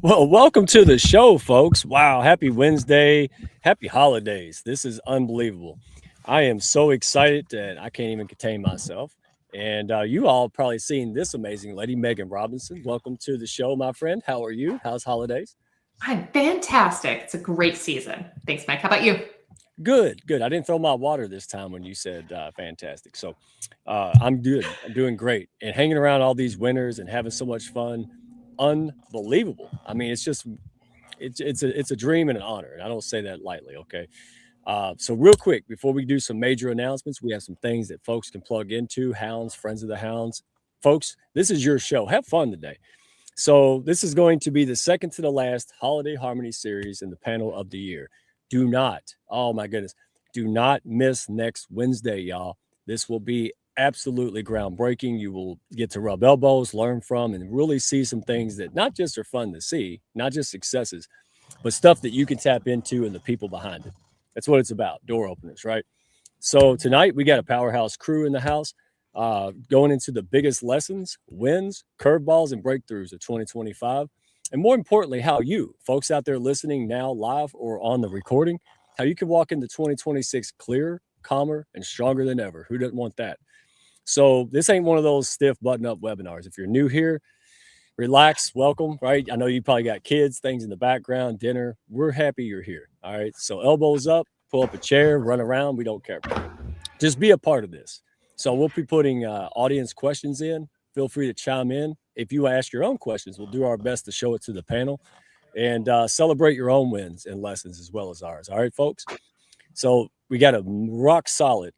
Well, welcome to the show, folks. Wow, happy Wednesday. Happy holidays. This is unbelievable. I am so excited that I can't even contain myself. And you all probably seen this amazing lady, Megan Robinson. Welcome to the show, my friend. How are you? How's holidays? I'm fantastic. It's a great season. Thanks, Mike. How about you? Good, good. I didn't throw my water this time when you said fantastic. So I'm good. I'm doing great. And hanging around all these winners and having so much fun. Unbelievable. I mean, it's a dream and an honor. And I don't say that lightly, okay? So real quick, before we do some major announcements, we have some things that folks can plug into. Hounds, friends of the Hounds. Folks, this is your show. Have fun today. So this is going to be the second to the last Holiday Harmony series in the panel of the year. Do not, oh my goodness, do not miss next Wednesday, y'all. This will be absolutely groundbreaking. You will get to rub elbows, learn from, and really see some things that not just are fun to see, not just successes, but stuff that you can tap into and the people behind it. That's what it's about, door openers, right? So tonight we got a powerhouse crew in the house, going into the biggest lessons, wins, curveballs, and breakthroughs of 2025. And more importantly, how you, folks out there listening now live or on the recording, how you can walk into 2026 clearer, calmer, and stronger than ever. Who doesn't want that? So this ain't one of those stiff button-up webinars. If you're new here, relax, welcome, right? I know you probably got kids, things in the background, dinner. We're happy you're here, all right? So elbows up, pull up a chair, run around. We don't care. Just be a part of this. So we'll be putting audience questions in. Feel free to chime in. If you ask your own questions, we'll do our best to show it to the panel and celebrate your own wins and lessons as well as ours. All right, folks? So we got a rock solid,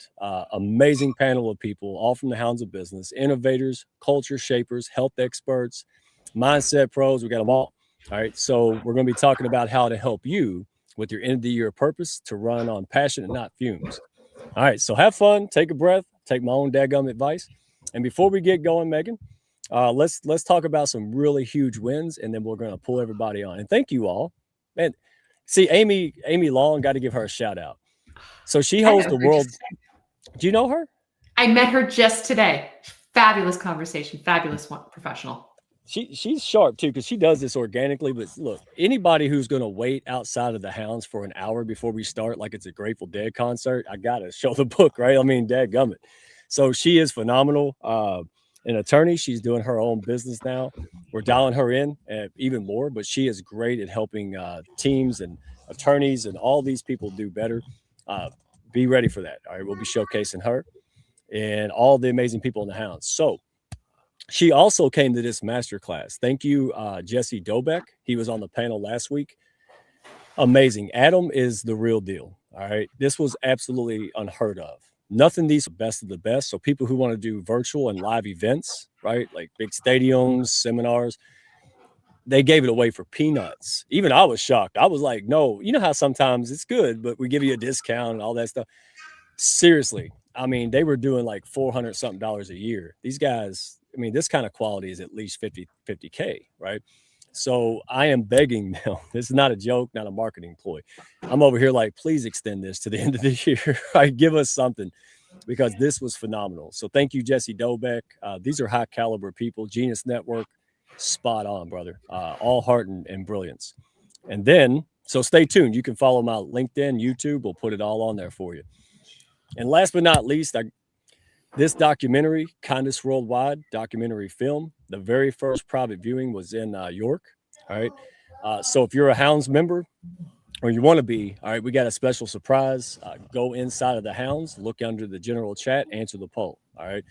amazing panel of people, all from the Hounds of Business, innovators, culture shapers, health experts, mindset pros. We got them all. All right. So we're going to be talking about how to help you with your end of the year purpose to run on passion and not fumes. All right. So have fun, take a breath, take my own daggum advice. And before we get going, Megan, let's talk about some really huge wins, and then we're going to pull everybody on. And thank you all. And see, Amy Long, got to give her a shout out. So she holds the world. Do you know her? I met her just today. Fabulous conversation. Fabulous professional. She's sharp too, because she does this organically. But look, anybody who's going to wait outside of the Hounds for an hour before we start, like it's a Grateful Dead concert, I gotta show the book, right? I mean, dadgummit. So she is phenomenal. An attorney, she's doing her own business now. We're dialing her in even more, but she is great at helping teams and attorneys and all these people do better. Be ready for that. All right, we'll be showcasing her and all the amazing people in the Hounds. So she also came to this masterclass. Thank you, Jesse Dobeck. He was on the panel last week. Amazing. Adam is the real deal. All right. This was absolutely unheard of. Nothing these best of the best. So people who want to do virtual and live events, right? Like big stadiums, seminars, they gave it away for peanuts. Even I was shocked. I was like, no, you know how sometimes it's good, but we give you a discount and all that stuff. Seriously. I mean, they were doing like $400 something a year. These guys, I mean, this kind of quality is at least 50K, right? So I am begging now. This is not a joke, not a marketing ploy. I'm over here like, please extend this to the end of the year. Right? Give us something, because this was phenomenal. So thank you, Jesse Dobeck. These are high caliber people. Genius Network, spot on, brother. All heart and brilliance. And then, so stay tuned. You can follow my LinkedIn, YouTube. We'll put it all on there for you. And last but not least, this documentary, Kindness Worldwide documentary film, the very first private viewing was in York. All right. So if you're a Hounds member or you want to be, all right, we got a special surprise. Go inside of the Hounds, look under the general chat, answer the poll. All right.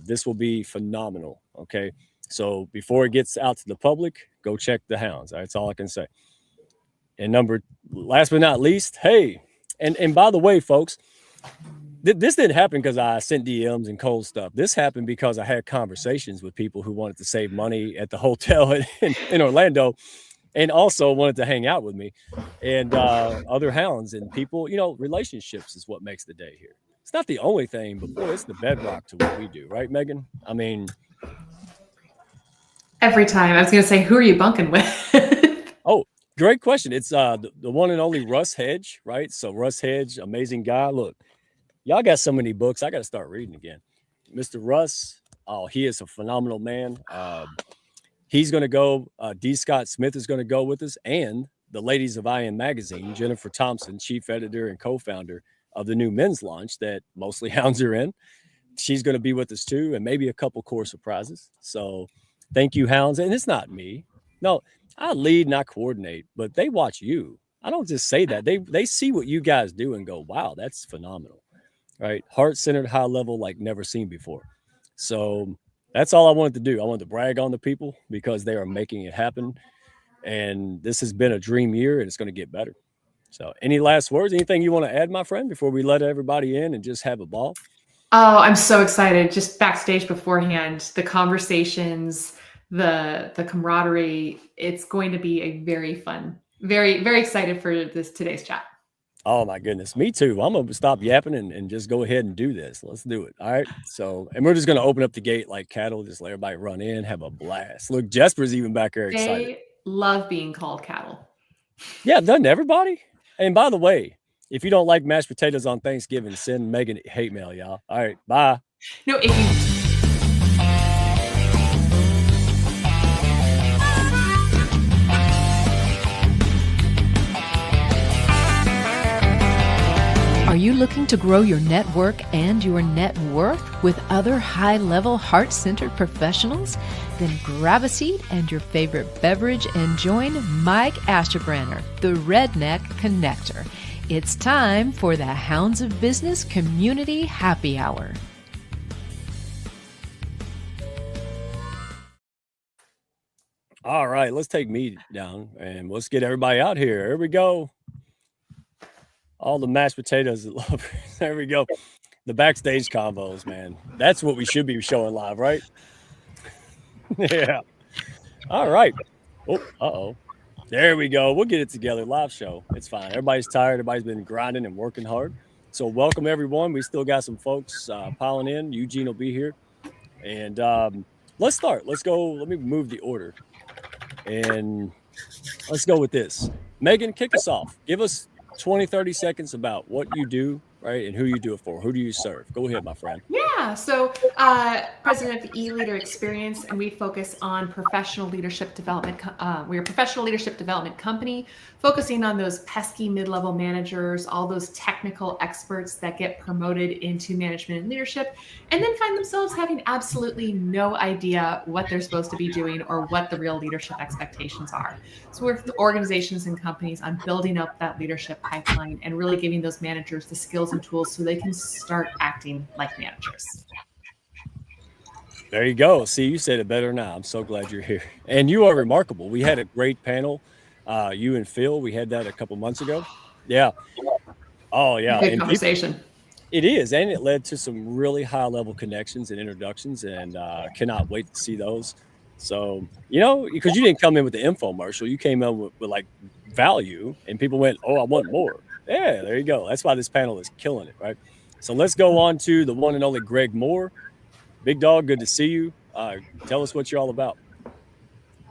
This will be phenomenal. Okay. So before it gets out to the public, go check the Hounds. That's all I can say. And last but not least, hey, and by the way, folks, this didn't happen because I sent DMs and cold stuff. This happened because I had conversations with people who wanted to save money at the hotel in Orlando, and also wanted to hang out with me and other Hounds and people. You know, relationships is what makes the day here. It's not the only thing, but boy, it's the bedrock to what we do, right, Megan? I mean, every time. I was going to say, who are you bunking with? Oh, great question. It's the one and only Russ Hedge, right? So Russ Hedge, amazing guy. Look, y'all got so many books. I got to start reading again. Mr. Russ, oh, he is a phenomenal man. He's going to go. D. Scott Smith is going to go with us, and the ladies of IM Magazine, Jennifer Thompson, chief editor and co-founder of the new men's launch that mostly Hounds are in. She's going to be with us too, and maybe a couple core surprises. So thank you, Hounds. And it's not me. No, I lead and I coordinate, but they watch you. I don't just say that. They see what you guys do and go, wow, that's phenomenal. Right? Heart-centered, high level, like never seen before. So that's all I wanted to do. I wanted to brag on the people because they are making it happen. And this has been a dream year and it's going to get better. So any last words, anything you want to add, my friend, before we let everybody in and just have a ball? Oh, I'm so excited. Just backstage beforehand, the conversations, the camaraderie, it's going to be a very fun, very, very excited for today's chat. Oh my goodness, me too. I'm gonna stop yapping and just go ahead and do this. Let's do it. All right. So, and we're just gonna open up the gate like cattle, just let everybody run in, have a blast. Look, Jesper's even back there excited. They love being called cattle. Yeah, doesn't everybody? And by the way, if you don't like mashed potatoes on Thanksgiving, send Megan hate mail, y'all. All right, bye. No, if you Are you looking to grow your network and your net worth with other high-level, heart-centered professionals? Then grab a seat and your favorite beverage and join Mike Asherbranner, the Redneck Connector. It's time for the Hounds of Business Community Happy Hour. All right, let's take me down and let's get everybody out here. Here we go. All the mashed potatoes that love. There we go. The backstage combos, man. That's what we should be showing live, right? Yeah. All right. Oh, uh-oh. There we go. We'll get it together. Live show. It's fine. Everybody's tired. Everybody's been grinding and working hard. So welcome, everyone. We still got some folks piling in. Eugene will be here. And let's start. Let's go. Let me move the order. And let's go with this. Megan, kick us off. Give us 20, 30 seconds about what you do, right, and who you do it for. Who do you serve? Go ahead, my friend. Yeah, so president of the eLeader Experience, and we focus on professional leadership development. We're a professional leadership development company focusing on those pesky mid-level managers, all those technical experts that get promoted into management and leadership, and then find themselves having absolutely no idea what they're supposed to be doing or what the real leadership expectations are. So we work with organizations and companies on building up that leadership pipeline and really giving those managers the skills and tools so they can start acting like managers. There you go. See, you said it better now. I'm so glad you're here. And you are remarkable. We had a great panel. You and Phil, we had that a couple months ago. Yeah. Oh, yeah. Good conversation. It is. And it led to some really high level connections and introductions. And cannot wait to see those. So, you know, because you didn't come in with the infomercial, you came in with like value and people went, oh, I want more. Yeah, there you go. That's why this panel is killing it, right? So let's go on to the one and only Greg Moore. Big dog, good to see you. Tell us what you're all about.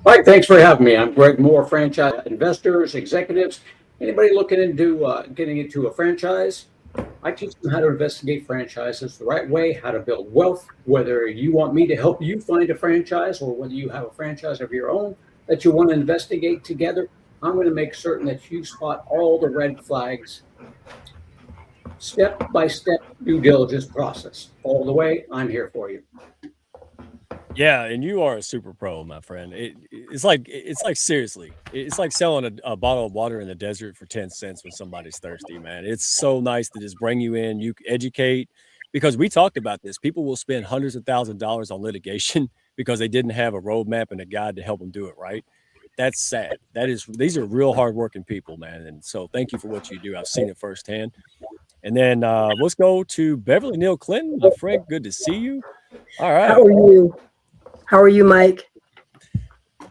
Mike, thanks for having me. I'm Greg Moore, franchise investors, executives, anybody looking into getting into a franchise. I teach them how to investigate franchises the right way, how to build wealth, whether you want me to help you find a franchise or whether you have a franchise of your own that you want to investigate together. I'm going to make certain that you spot all the red flags. Step-by-step due diligence process. All the way, I'm here for you. Yeah, and you are a super pro, my friend. It's like seriously, it's like selling a bottle of water in the desert for 10 cents when somebody's thirsty, man. It's so nice to just bring you in, you educate, because we talked about this. People will spend hundreds of thousands of dollars on litigation because they didn't have a roadmap and a guide to help them do it right. That's sad. These are real hardworking people, man. And so thank you for what you do. I've seen it firsthand. And then let's go to Beverly Neal Clinton, my friend. Good to see you. All right. How are you? How are you, Mike?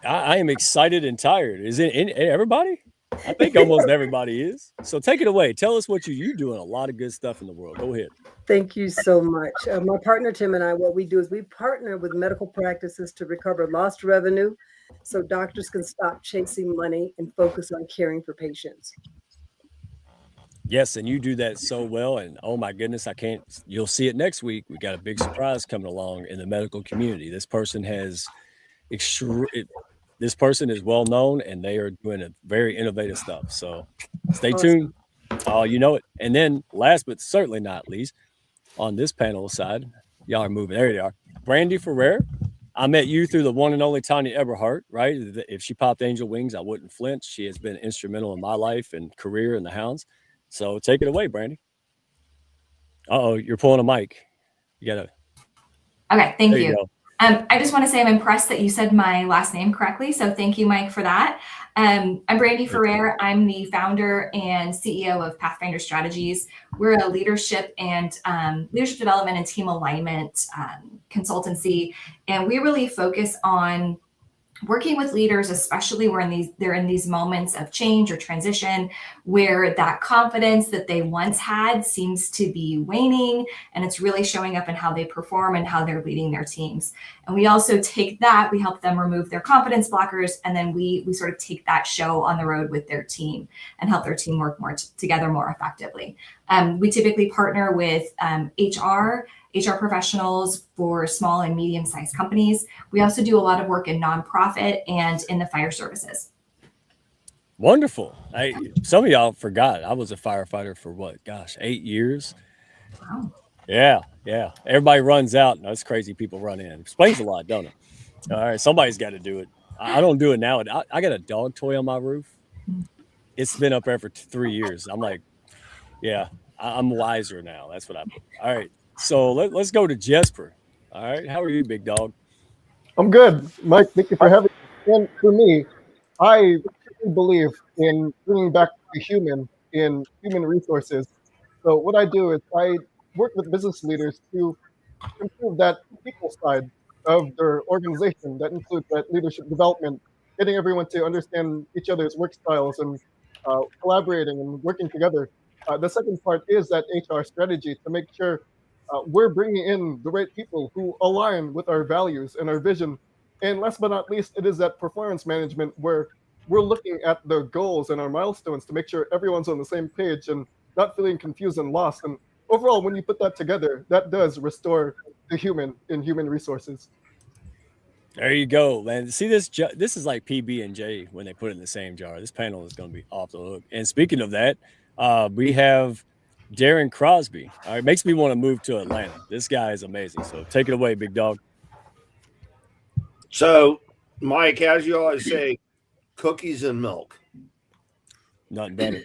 I am excited and tired. Is it everybody? I think almost everybody is. So take it away. Tell us what you're doing. A lot of good stuff in the world. Go ahead. Thank you so much. My partner, Tim, and I, what we do is we partner with medical practices to recover lost revenue so doctors can stop chasing money and focus on caring for patients. Yes, and you do that so well. And oh my goodness, you'll see it next week. We got a big surprise coming along in the medical community. This person has this person is well known and they are doing a very innovative stuff. So stay Awesome. tuned. Oh, you know it. And then last but certainly not least, on this panel side, y'all are moving. There you are. Brandy Ferrer. I met you through the one and only Tanya Eberhardt, right? If she popped angel wings, I wouldn't flinch. She has been instrumental in my life and career in the Hounds. So take it away, Brandy. Uh-oh, you're pulling a mic. You gotta. Okay, thank There you you. go. I just want to say I'm impressed that you said my last name correctly. So thank you, Mike, for that. I'm Brandy Ferrer. I'm the founder and CEO of Pathfinder Strategies. We're a leadership and leadership development and team alignment consultancy. And we really focus on working with leaders, especially when they're in these moments of change or transition, where that confidence that they once had seems to be waning, and it's really showing up in how they perform and how they're leading their teams. And we also take that, we help them remove their confidence blockers, and then we sort of take that show on the road with their team and help their team work more together more effectively. We typically partner with HR professionals for small and medium-sized companies. We also do a lot of work in nonprofit and in the fire services. Wonderful. Some of y'all forgot I was a firefighter for 8 years. Wow. Yeah. Everybody runs out, and those crazy people run in. Explains a lot, don't it? All right, somebody's got to do it. I don't do it now. I got a dog toy on my roof. It's been up there for 3 years. I'm like, yeah, I'm wiser now. That's what I put. All right. So let's go to Jesper. All right. How are you, big dog? I'm good. Mike, thank you for having me. And for me, I believe in bringing back the human in human resources. So what I do is I work with business leaders to improve that people side of their organization. That includes that leadership development, getting everyone to understand each other's work styles and collaborating and working together. The second part is that HR strategy to make sure we're bringing in the right people who align with our values and our vision. And last but not least, it is that performance management where we're looking at the goals and our milestones to make sure everyone's on the same page and not feeling confused and lost. And overall, when you put that together, that does restore the human in human resources. There you go, man. See, this is like PB and J when they put it in the same jar. This panel is going to be off the hook. And speaking of that, we have Darren Crosby. All right, makes me want to move to Atlanta. This guy is amazing. So take it away, big dog. So, Mike, as you always say, cookies and milk. Nothing better.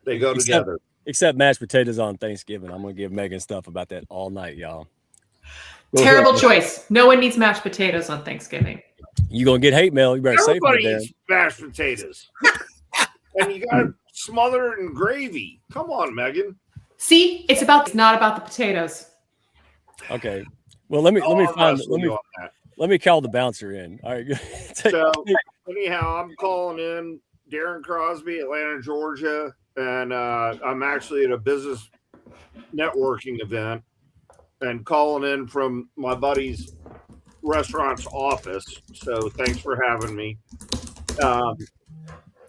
They go together. Except mashed potatoes on Thanksgiving. I'm going to give Megan stuff about that all night, y'all. Terrible choice. No one needs mashed potatoes on Thanksgiving. You going to get hate mail. You better save Everybody it, eats mashed potatoes. And you got to smother it in gravy. Come on, Megan. See, it's not about the potatoes. Okay. Well, let me call the bouncer in. All right. So anyhow, I'm calling in Darren Crosby, Atlanta, Georgia, and I'm actually at a business networking event and calling in from my buddy's restaurant's office. So thanks for having me.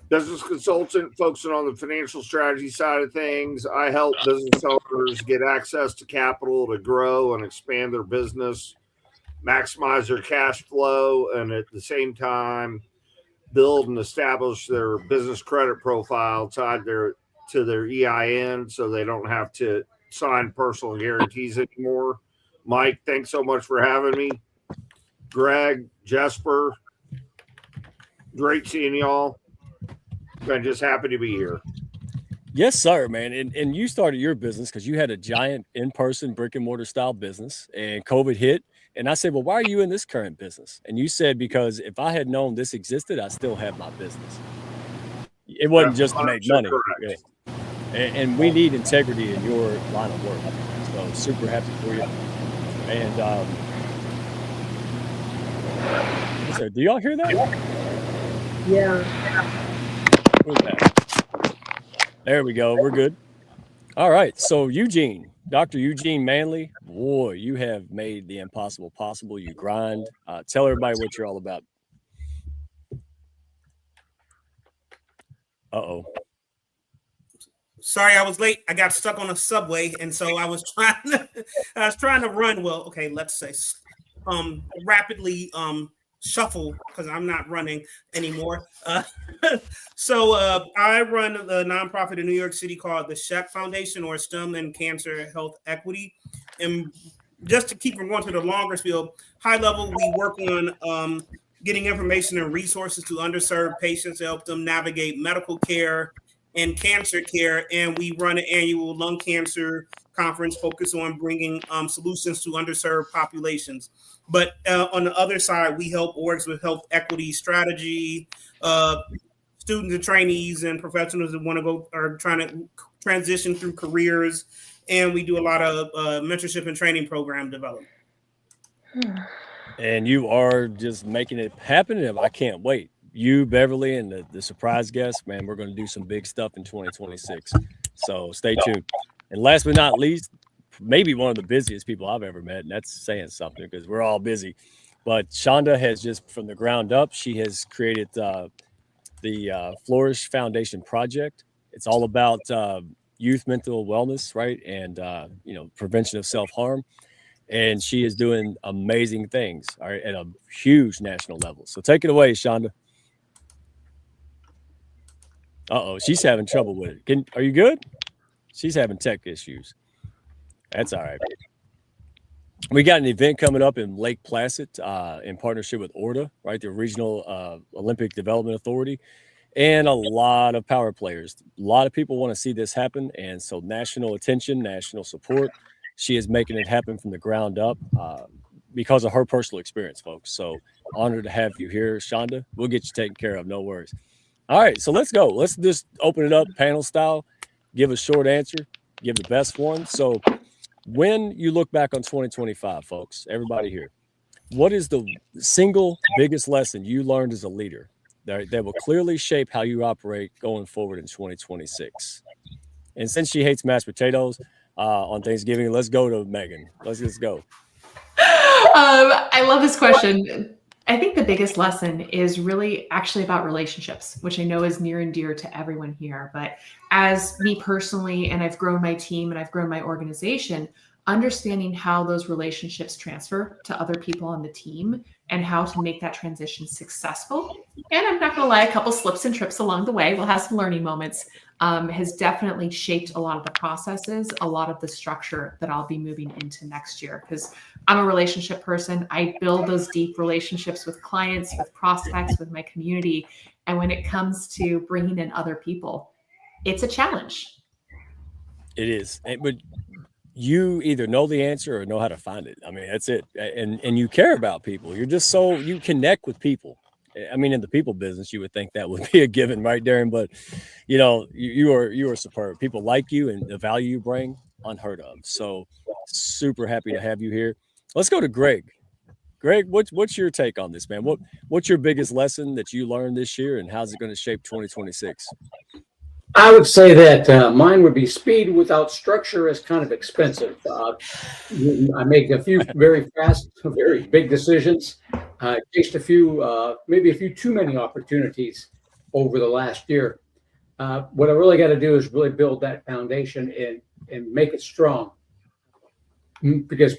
Business consultant focusing on the financial strategy side of things. I help business owners get access to capital to grow and expand their business, maximize their cash flow, and at the same time, build and establish their business credit profile tied to their EIN so they don't have to sign personal guarantees anymore. Mike, thanks so much for having me. Greg, Jesper, great seeing y'all. I'm just happy to be here. Yes, sir, man. And you started your business because you had a giant in-person brick and mortar style business and COVID hit. And I said, well, why are you in this current business? And you said, because if I had known this existed, I still have my business. It wasn't just to make money. Yeah. And we need integrity in your line of work. So super happy for you. And so do y'all hear that? Yeah. There we go. We're good. All right. So Eugene, Dr. Eugene Manley, boy, you have made the impossible possible. You grind. Tell everybody what you're all about. Uh-oh. Sorry, I was late. I got stuck on a subway, and so I was trying to run. Well, okay, let's say rapidly shuffle because I'm not running anymore. So I run a nonprofit in New York City called the Sheck Foundation, or STEM and Cancer Health Equity. And just to keep from going to the longer spiel, high level, we work on getting information and resources to underserved patients to help them navigate medical care and cancer care. And we run an annual lung cancer conference focused on bringing solutions to underserved populations. But on the other side, we help orgs with health equity strategy, students and trainees and professionals that want to go are trying to transition through careers. And we do a lot of mentorship and training program development. And you are just making it happen. And I can't wait. You, Beverly, and the surprise guest, man, we're going to do some big stuff in 2026. So stay tuned. And last but not least, maybe one of the busiest people I've ever met. And that's saying something because we're all busy. But Shonda has just from the ground up, she has created the Flourish Foundation Project. It's all about youth mental wellness, right? And, prevention of self-harm. And she is doing amazing things, all right, at a huge national level. So take it away, Shonda. She's having trouble with it. Are you good? She's having tech issues. That's all right. We got an event coming up in Lake Placid in partnership with ORDA, right, the Regional Olympic Development Authority, and a lot of power players. A lot of people want to see this happen, and so national attention, national support. She is making it happen from the ground up because of her personal experience, folks. So honored to have you here, Shonda. We'll get you taken care of. No worries. All right, so let's go. Let's just open it up panel style. Give a short answer. Give the best one. So when you look back on 2025, folks, everybody here, what is the single biggest lesson you learned as a leader that will clearly shape how you operate going forward in 2026? And since she hates mashed potatoes on Thanksgiving, let's go to Megan. Let's just go. I love this question. I think the biggest lesson is really actually about relationships, which I know is near and dear to everyone here. But as me personally, and I've grown my team and I've grown my organization, understanding how those relationships transfer to other people on the team and how to make that transition successful. And I'm not going to lie, a couple slips and trips along the way, we'll have some learning moments, has definitely shaped a lot of the processes, a lot of the structure that I'll be moving into next year. Because I'm a relationship person. I build those deep relationships with clients, with prospects, with my community. And when it comes to bringing in other people, it's a challenge. It is. But you either know the answer or know how to find it. I mean, that's it. And you care about people. You connect with people. I mean, in the people business, you would think that would be a given, right, Darren? But you are superb. People like you, and the value you bring, unheard of. So super happy to have you here. Let's go to Greg. Greg, what's your take on this, man? What's your biggest lesson that you learned this year, and how's it going to shape 2026? I would say that mine would be speed without structure is kind of expensive. I make a few very fast, very big decisions. Chased a few, maybe a few too many opportunities over the last year. What I really got to do is really build that foundation and make it strong. Because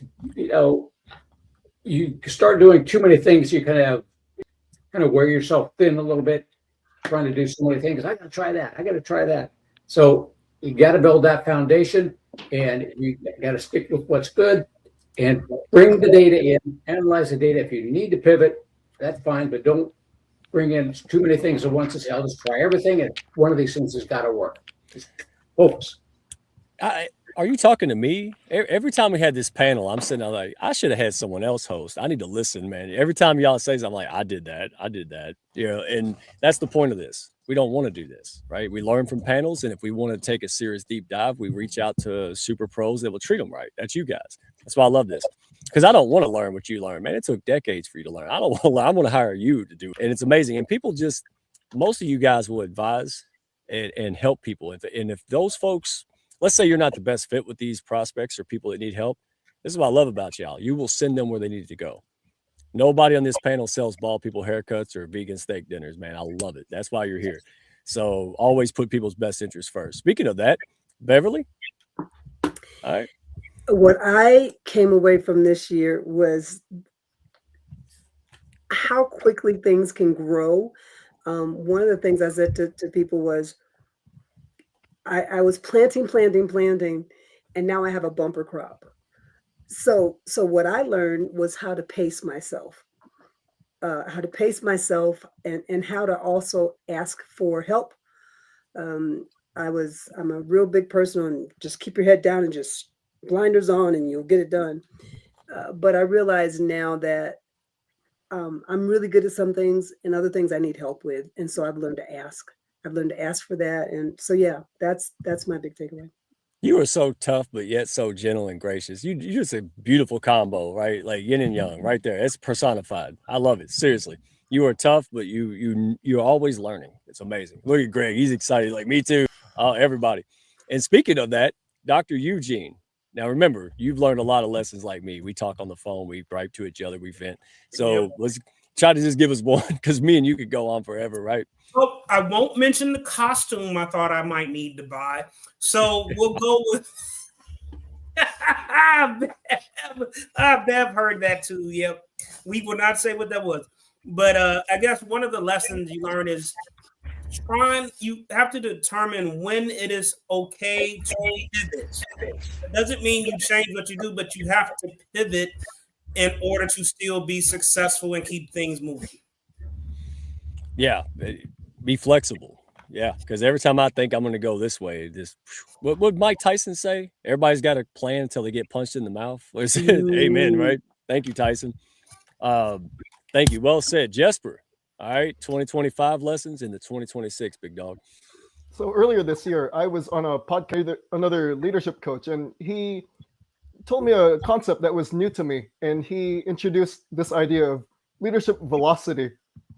you start doing too many things, you kind of wear yourself thin a little bit, trying to do so many things. I got to try that. I got to try that. So you got to build that foundation, and you got to stick with what's good, and bring the data in, analyze the data. If you need to pivot, that's fine, but don't bring in too many things at once and say, I'll just try everything, and one of these things has got to work. Just focus. Are you talking to me? Every time we had this panel, I'm sitting there like, I should have had someone else host. I need to listen, man. Every time y'all say something, I'm like, I did that. And that's the point of this. We don't want to do this, right? We learn from panels, and if we want to take a serious deep dive, we reach out to super pros that will treat them right. That's you guys. That's why I love this, because I don't want to learn what you learn, man. It took decades for you to learn. I don't want to learn. I want to hire you to do it, and it's amazing. And people most of you guys will advise and help people. And if those folks, let's say you're not the best fit with these prospects or people that need help, this is what I love about y'all. You will send them where they need to go. Nobody on this panel sells bald people haircuts or vegan steak dinners, man. I love it. That's why you're here. So always put people's best interests first. Speaking of that, Beverly. All right. What I came away from this year was how quickly things can grow. One of the things I said to people was, I was planting, and now I have a bumper crop. So what I learned was how to pace myself, and how to also ask for help. I'm a real big person on just keep your head down and just blinders on and you'll get it done. But I realize now that I'm really good at some things and other things I need help with. And so I've learned to ask. I've learned to ask for that. And so, yeah, that's my big takeaway. You are so tough, but yet so gentle and gracious. You just a beautiful combo, right? Like yin and yang, right there. It's personified. I love it. Seriously, you are tough, but you're always learning. It's amazing. Look at Greg; he's excited. Like me too. Everybody. And speaking of that, Dr. Eugene. Now remember, you've learned a lot of lessons like me. We talk on the phone, we gripe to each other, we vent. So let's try to just give us one, because me and you could go on forever, right? Oh, I won't mention the costume I thought I might need to buy. So we'll go with Bev heard that too. Yep. We will not say what that was. But I guess one of the lessons you learn is you have to determine when it is okay to pivot. It doesn't mean you change what you do, but you have to pivot in order to still be successful and keep things moving. Yeah. Be flexible. Yeah. Because every time I think I'm going to go this way, what would Mike Tyson say? Everybody's got a plan until they get punched in the mouth. Amen. Right. Thank you, Tyson. Thank you. Well said, Jesper. All right. 2025 lessons in the 2026, big dog. So earlier this year, I was on a podcast, another leadership coach, and he told me a concept that was new to me. And he introduced this idea of leadership velocity.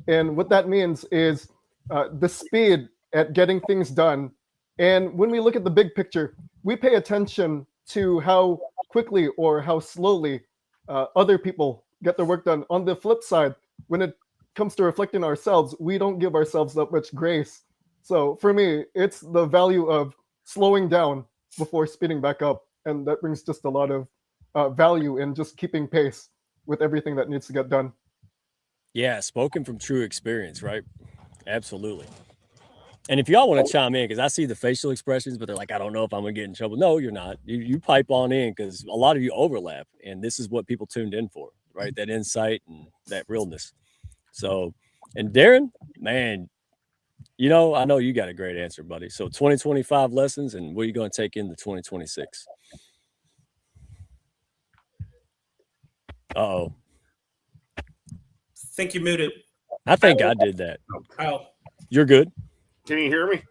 And what that means is the speed at getting things done. And when we look at the big picture, we pay attention to how quickly or how slowly other people get their work done. On the flip side, when it comes to reflecting ourselves, we don't give ourselves that much grace. So for me, it's the value of slowing down before speeding back up. And that brings just a lot of value in just keeping pace with everything that needs to get done. Yeah, spoken from true experience, right? Absolutely. And if y'all want to chime in, because I see the facial expressions, but they're like, I don't know if I'm going to get in trouble. No, you're not. You pipe on in, because a lot of you overlap. And this is what people tuned in for, right? That insight and that realness. So, and Darren, man, I know you got a great answer, buddy. So 2025 lessons, and what are you going to take into 2026? Uh-oh. Think you're muted. I think I did that. Oh. You're good. Can you hear me?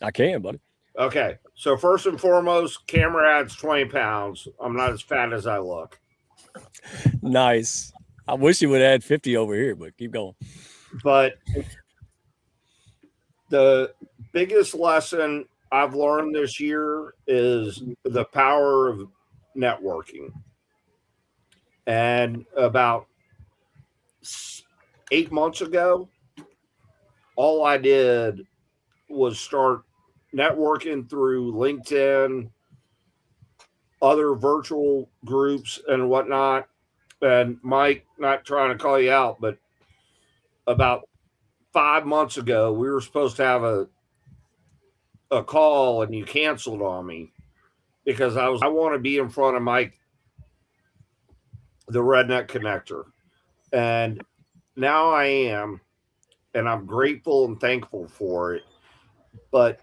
I can, buddy. Okay. So first and foremost, camera adds 20 pounds. I'm not as fat as I look. Nice. I wish you would add 50 over here, but keep going. But the biggest lesson I've learned this year is the power of networking. And about 8 months ago, all I did was start networking through LinkedIn, other virtual groups and whatnot. And Mike, not trying to call you out, but about 5 months ago, we were supposed to have a call and you canceled on me because I want to be in front of Mike, the Redneck Connector. And now I am, and I'm grateful and thankful for it. But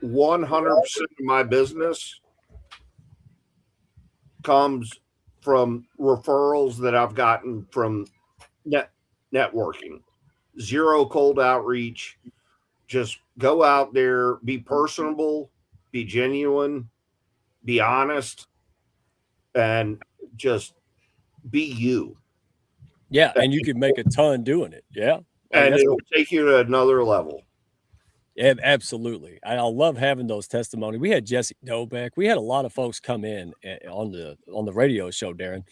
100% of my business comes from referrals that I've gotten from networking. Zero cold outreach. Just go out there, be personable, be genuine, be honest, and just be you. Yeah, and you can make a ton doing it. Yeah. And it'll take you to another level. Yeah, absolutely. I love having those testimonies. We had Jesse Dobeck. We had a lot of folks come in on the radio show, Darren,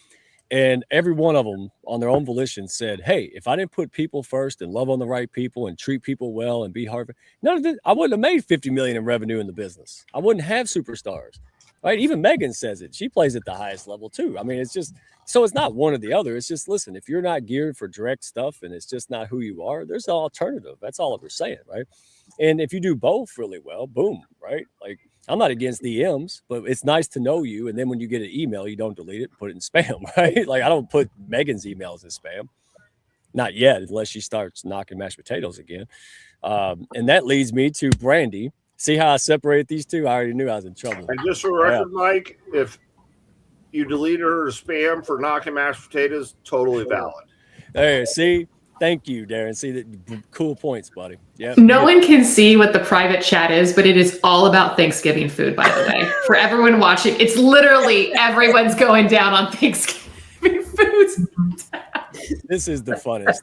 and every one of them on their own volition said, hey, if I didn't put people first and love on the right people and treat people well and be hard, none of this, I wouldn't have made 50 million in revenue in the business. I wouldn't have superstars. right? Even Megan says it. She plays at the highest level too. I mean, it's just, so it's not one or the other. It's just, listen, if you're not geared for direct stuff and it's just not who you are, there's an alternative. That's all we're saying, right? And if you do both really well, boom, right? Like, I'm not against DMs, but it's nice to know you. And then when you get an email, you don't delete it, put it in spam, right? Like, I don't put Megan's emails in spam. Not yet, unless she starts knocking mashed potatoes again. And that leads me to Brandy. See how I separate these two? I already knew I was in trouble. And just for record, Mike, if you deleted her as spam for knocking mashed potatoes, totally valid. There, see? Thank you, Darren. See, that cool points, buddy. Yeah. No one can see what the private chat is, but it is all about Thanksgiving food, by the way. For everyone watching, it's literally everyone's going down on Thanksgiving foods. This is the funnest.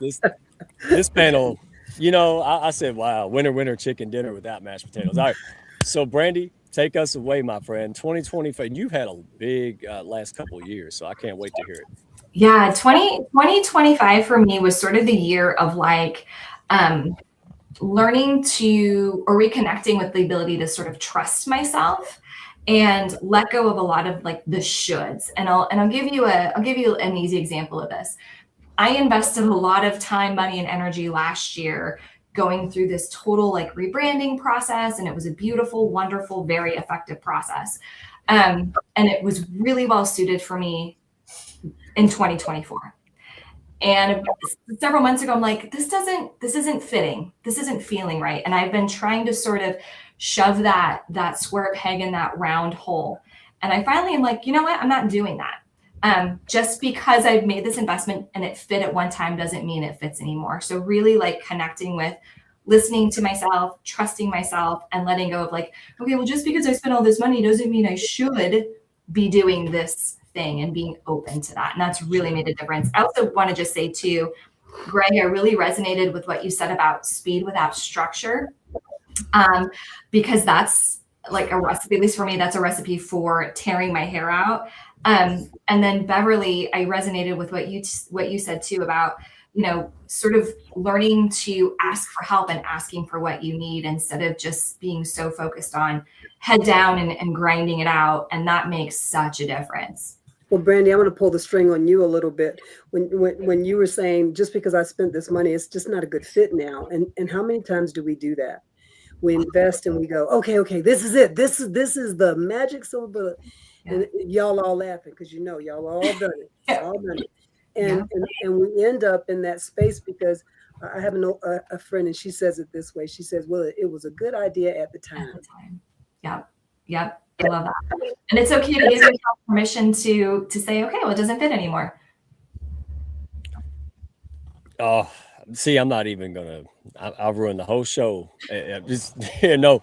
This panel, you know, I said, wow, winner, chicken dinner without mashed potatoes. All right. So, Brandy, take us away, my friend. 2025. You've had a big last couple of years, so I can't wait to hear it. Yeah, 2025 for me was sort of the year of like learning to, or reconnecting with the ability to sort of trust myself and let go of a lot of like the shoulds. And I'll give you an easy example of this. I invested a lot of time, money, and energy last year going through this total like rebranding process, and it was a beautiful, wonderful, very effective process. And it was really well suited for me in 2024. And several months ago, I'm like, this isn't fitting. This isn't feeling right. And I've been trying to sort of shove that square peg in that round hole. And I finally am like, you know what? I'm not doing that. Just because I've made this investment and it fit at one time doesn't mean it fits anymore. So really like connecting with, listening to myself, trusting myself, and letting go of like, okay, well, just because I spent all this money doesn't mean I should be doing this thing, and being open to that. And that's really made a difference. I also want to just say too, Greg, I really resonated with what you said about speed without structure, because that's like a recipe, at least for me, that's a recipe for tearing my hair out. And then Beverly, I resonated with what you said too about, you know, sort of learning to ask for help and asking for what you need instead of just being so focused on head down and grinding it out. And that makes such a difference. Well, Brandy, I'm going to pull the string on you a little bit. When you were saying, just because I spent this money, it's just not a good fit now. And how many times do we do that? We invest and we go, okay, this is it. This is the magic silver bullet. Yeah. And y'all all laughing because you know y'all all done it. All done it. And we end up in that space because I have a friend, and she says it this way. She says, well, it was a good idea at the time. Yep. I love that. And it's okay to give yourself permission to say, okay, well, it doesn't fit anymore. Oh, see, I'm not even going to, I'll ruin the whole show. Just, no,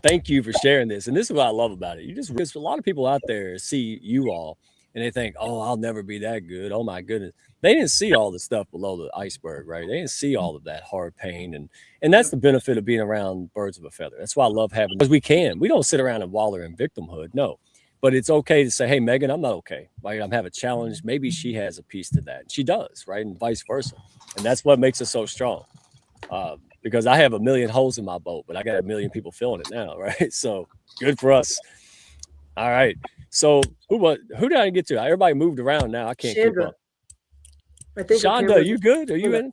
thank you for sharing this. And this is what I love about it. Because a lot of people out there see you all and they think, oh, I'll never be that good. Oh my goodness. They didn't see all the stuff below the iceberg, right? They didn't see all of that hard pain. And that's the benefit of being around birds of a feather. That's why I love having, because we don't sit around and wallow in victimhood. No, but it's okay to say, hey, Megan, I'm not okay. Right? I'm having a challenge. Maybe she has a piece to that. She does, right? And vice versa. And that's what makes us so strong. Because I have a million holes in my boat, but I got a million people feeling it now, right? So good for us. All right. So who did I get to? Everybody moved around now. I can't keep up. I think Shonda, you good? Are you in?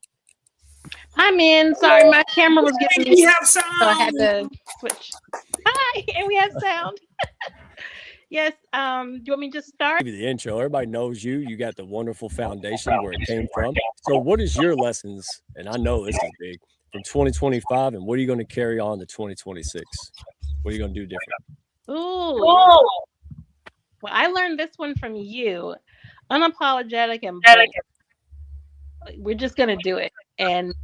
I'm in. Sorry, my camera was getting me. We have sound. So I had to switch. Hi, and we have sound. Yes. Do you want me to just start? Give you the intro. Everybody knows you. You got the wonderful foundation where it came from. So what is your lessons? And I know this is big from 2025. And what are you going to carry on to 2026? What are you going to do different? Ooh. Well, I learned this one from you. Unapologetic and bold. We're just going to do it. And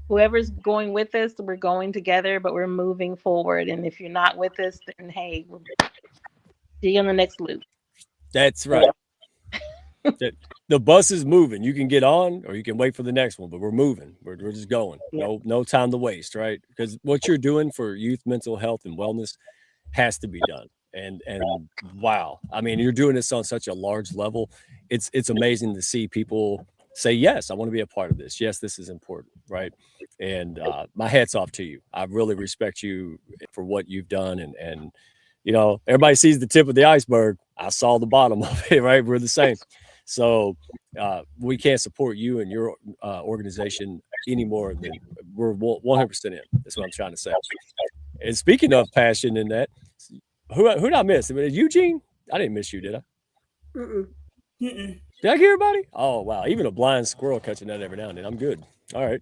whoever's going with us, we're going together, but we're moving forward. And if you're not with us, then hey, we'll see you on the next loop. That's right. The bus is moving. You can get on or you can wait for the next one, but we're moving. We're just going. No time to waste, right? Because what you're doing for youth mental health and wellness has to be done. And wow, I mean, you're doing this on such a large level. It's amazing to see people say, yes, I want to be a part of this. Yes, this is important, right? And my hat's off to you. I really respect you for what you've done and everybody sees the tip of the iceberg. I saw the bottom of it, right? We're the same. So we can't support you and your organization any more than we're 100% in. That's what I'm trying to say. And speaking of passion in that, who did I miss? Eugene? I didn't miss you, did I? Mm-mm. Mm-mm. Did I hear everybody? Oh, wow. Even a blind squirrel catching that every now and then. I'm good. All right.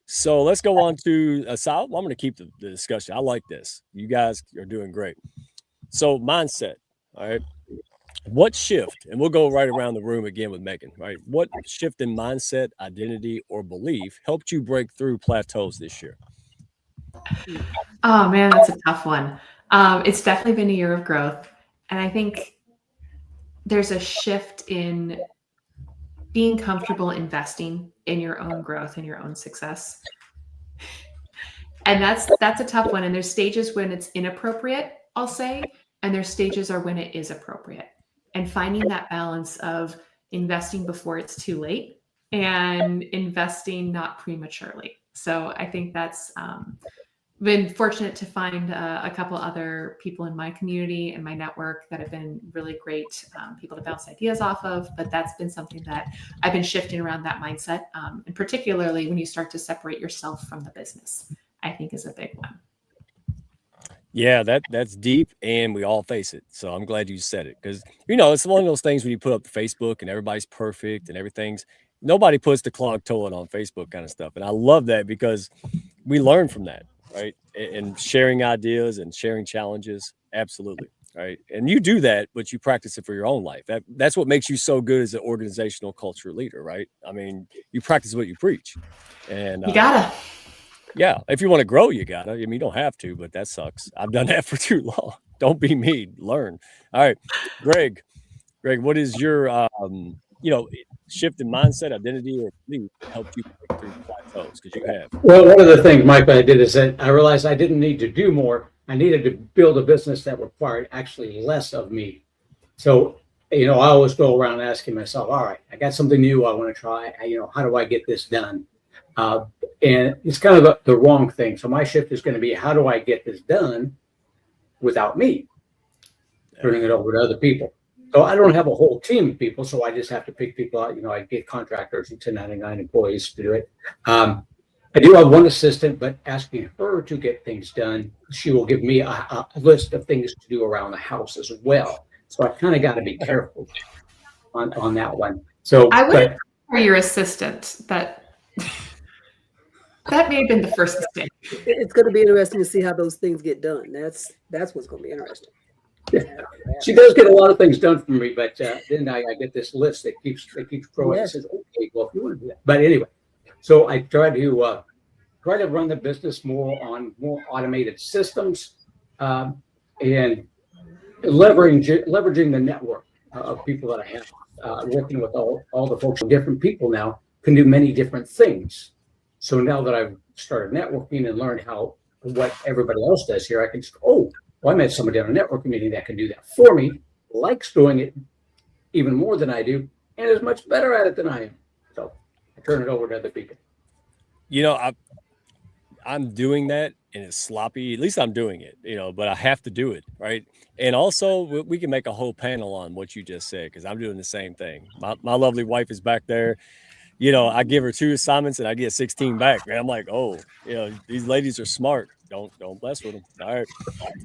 So let's go on to Sal. I'm going to keep the discussion. I like this. You guys are doing great. So mindset. All right. What shift, and we'll go right around the room again with Megan, right? What shift in mindset, identity, or belief helped you break through plateaus this year? Oh man, that's a tough one. It's definitely been a year of growth. And I think there's a shift in being comfortable investing in your own growth and your own success. And that's a tough one. And there's stages when it's inappropriate, I'll say, and there's stages are when it is appropriate. And finding that balance of investing before it's too late and investing not prematurely. So I think that's been fortunate to find a couple other people in my community and my network that have been really great people to bounce ideas off of. But that's been something that I've been shifting around that mindset. And particularly when you start to separate yourself from the business, I think is a big one. Yeah, that's deep, and we all face it. So I'm glad you said it, because it's one of those things when you put up Facebook and everybody's perfect and nobody puts the clogged toilet on Facebook kind of stuff. And I love that because we learn from that, right? And sharing ideas and sharing challenges, absolutely, right? And you do that, but you practice it for your own life. That's what makes you so good as an organizational culture leader, right? I mean, you practice what you preach, and you gotta. Yeah, if you want to grow, you gotta. I mean, you don't have to, but that sucks. I've done that for too long. Don't be me. Learn. All right, Greg. Greg, what is your shift in mindset, identity, or belief that helped you break through plateaus? Because you have. Well, one of the things, Mike, I did is that I realized I didn't need to do more. I needed to build a business that required actually less of me. So, I always go around asking myself, all right, I got something new I want to try. How do I get this done? And it's kind of the wrong thing. So my shift is going to be, how do I get this done without me turning it over to other people? So I don't have a whole team of people, so I just have to pick people out. I get contractors and 1099 employees to do it. I do have one assistant, but asking her to get things done, she will give me a list of things to do around the house as well. So I kind of got to be careful on that one. So I wouldn't for your assistant, but that may have been the first mistake. It's going to be interesting to see how those things get done. That's what's going to be interesting. Yeah. She does get a lot of things done for me, but then I get this list that keeps growing. Yes. It says, okay, well, if you want to do that. But anyway, so I try to run the business more on more automated systems and leveraging the network of people that I have. Working with all the folks, different people now can do many different things. So now that I've started networking and learned what everybody else does here, I can just, I met somebody on a networking meeting that can do that for me, likes doing it even more than I do, and is much better at it than I am. So I turn it over to other people. I'm doing that, and it's sloppy. At least I'm doing it, but I have to do it, right? And also, we can make a whole panel on what you just said, because I'm doing the same thing. My lovely wife is back there. I give her 2 assignments and I get 16 back. Man, I'm like, these ladies are smart. Don't mess with them. All right.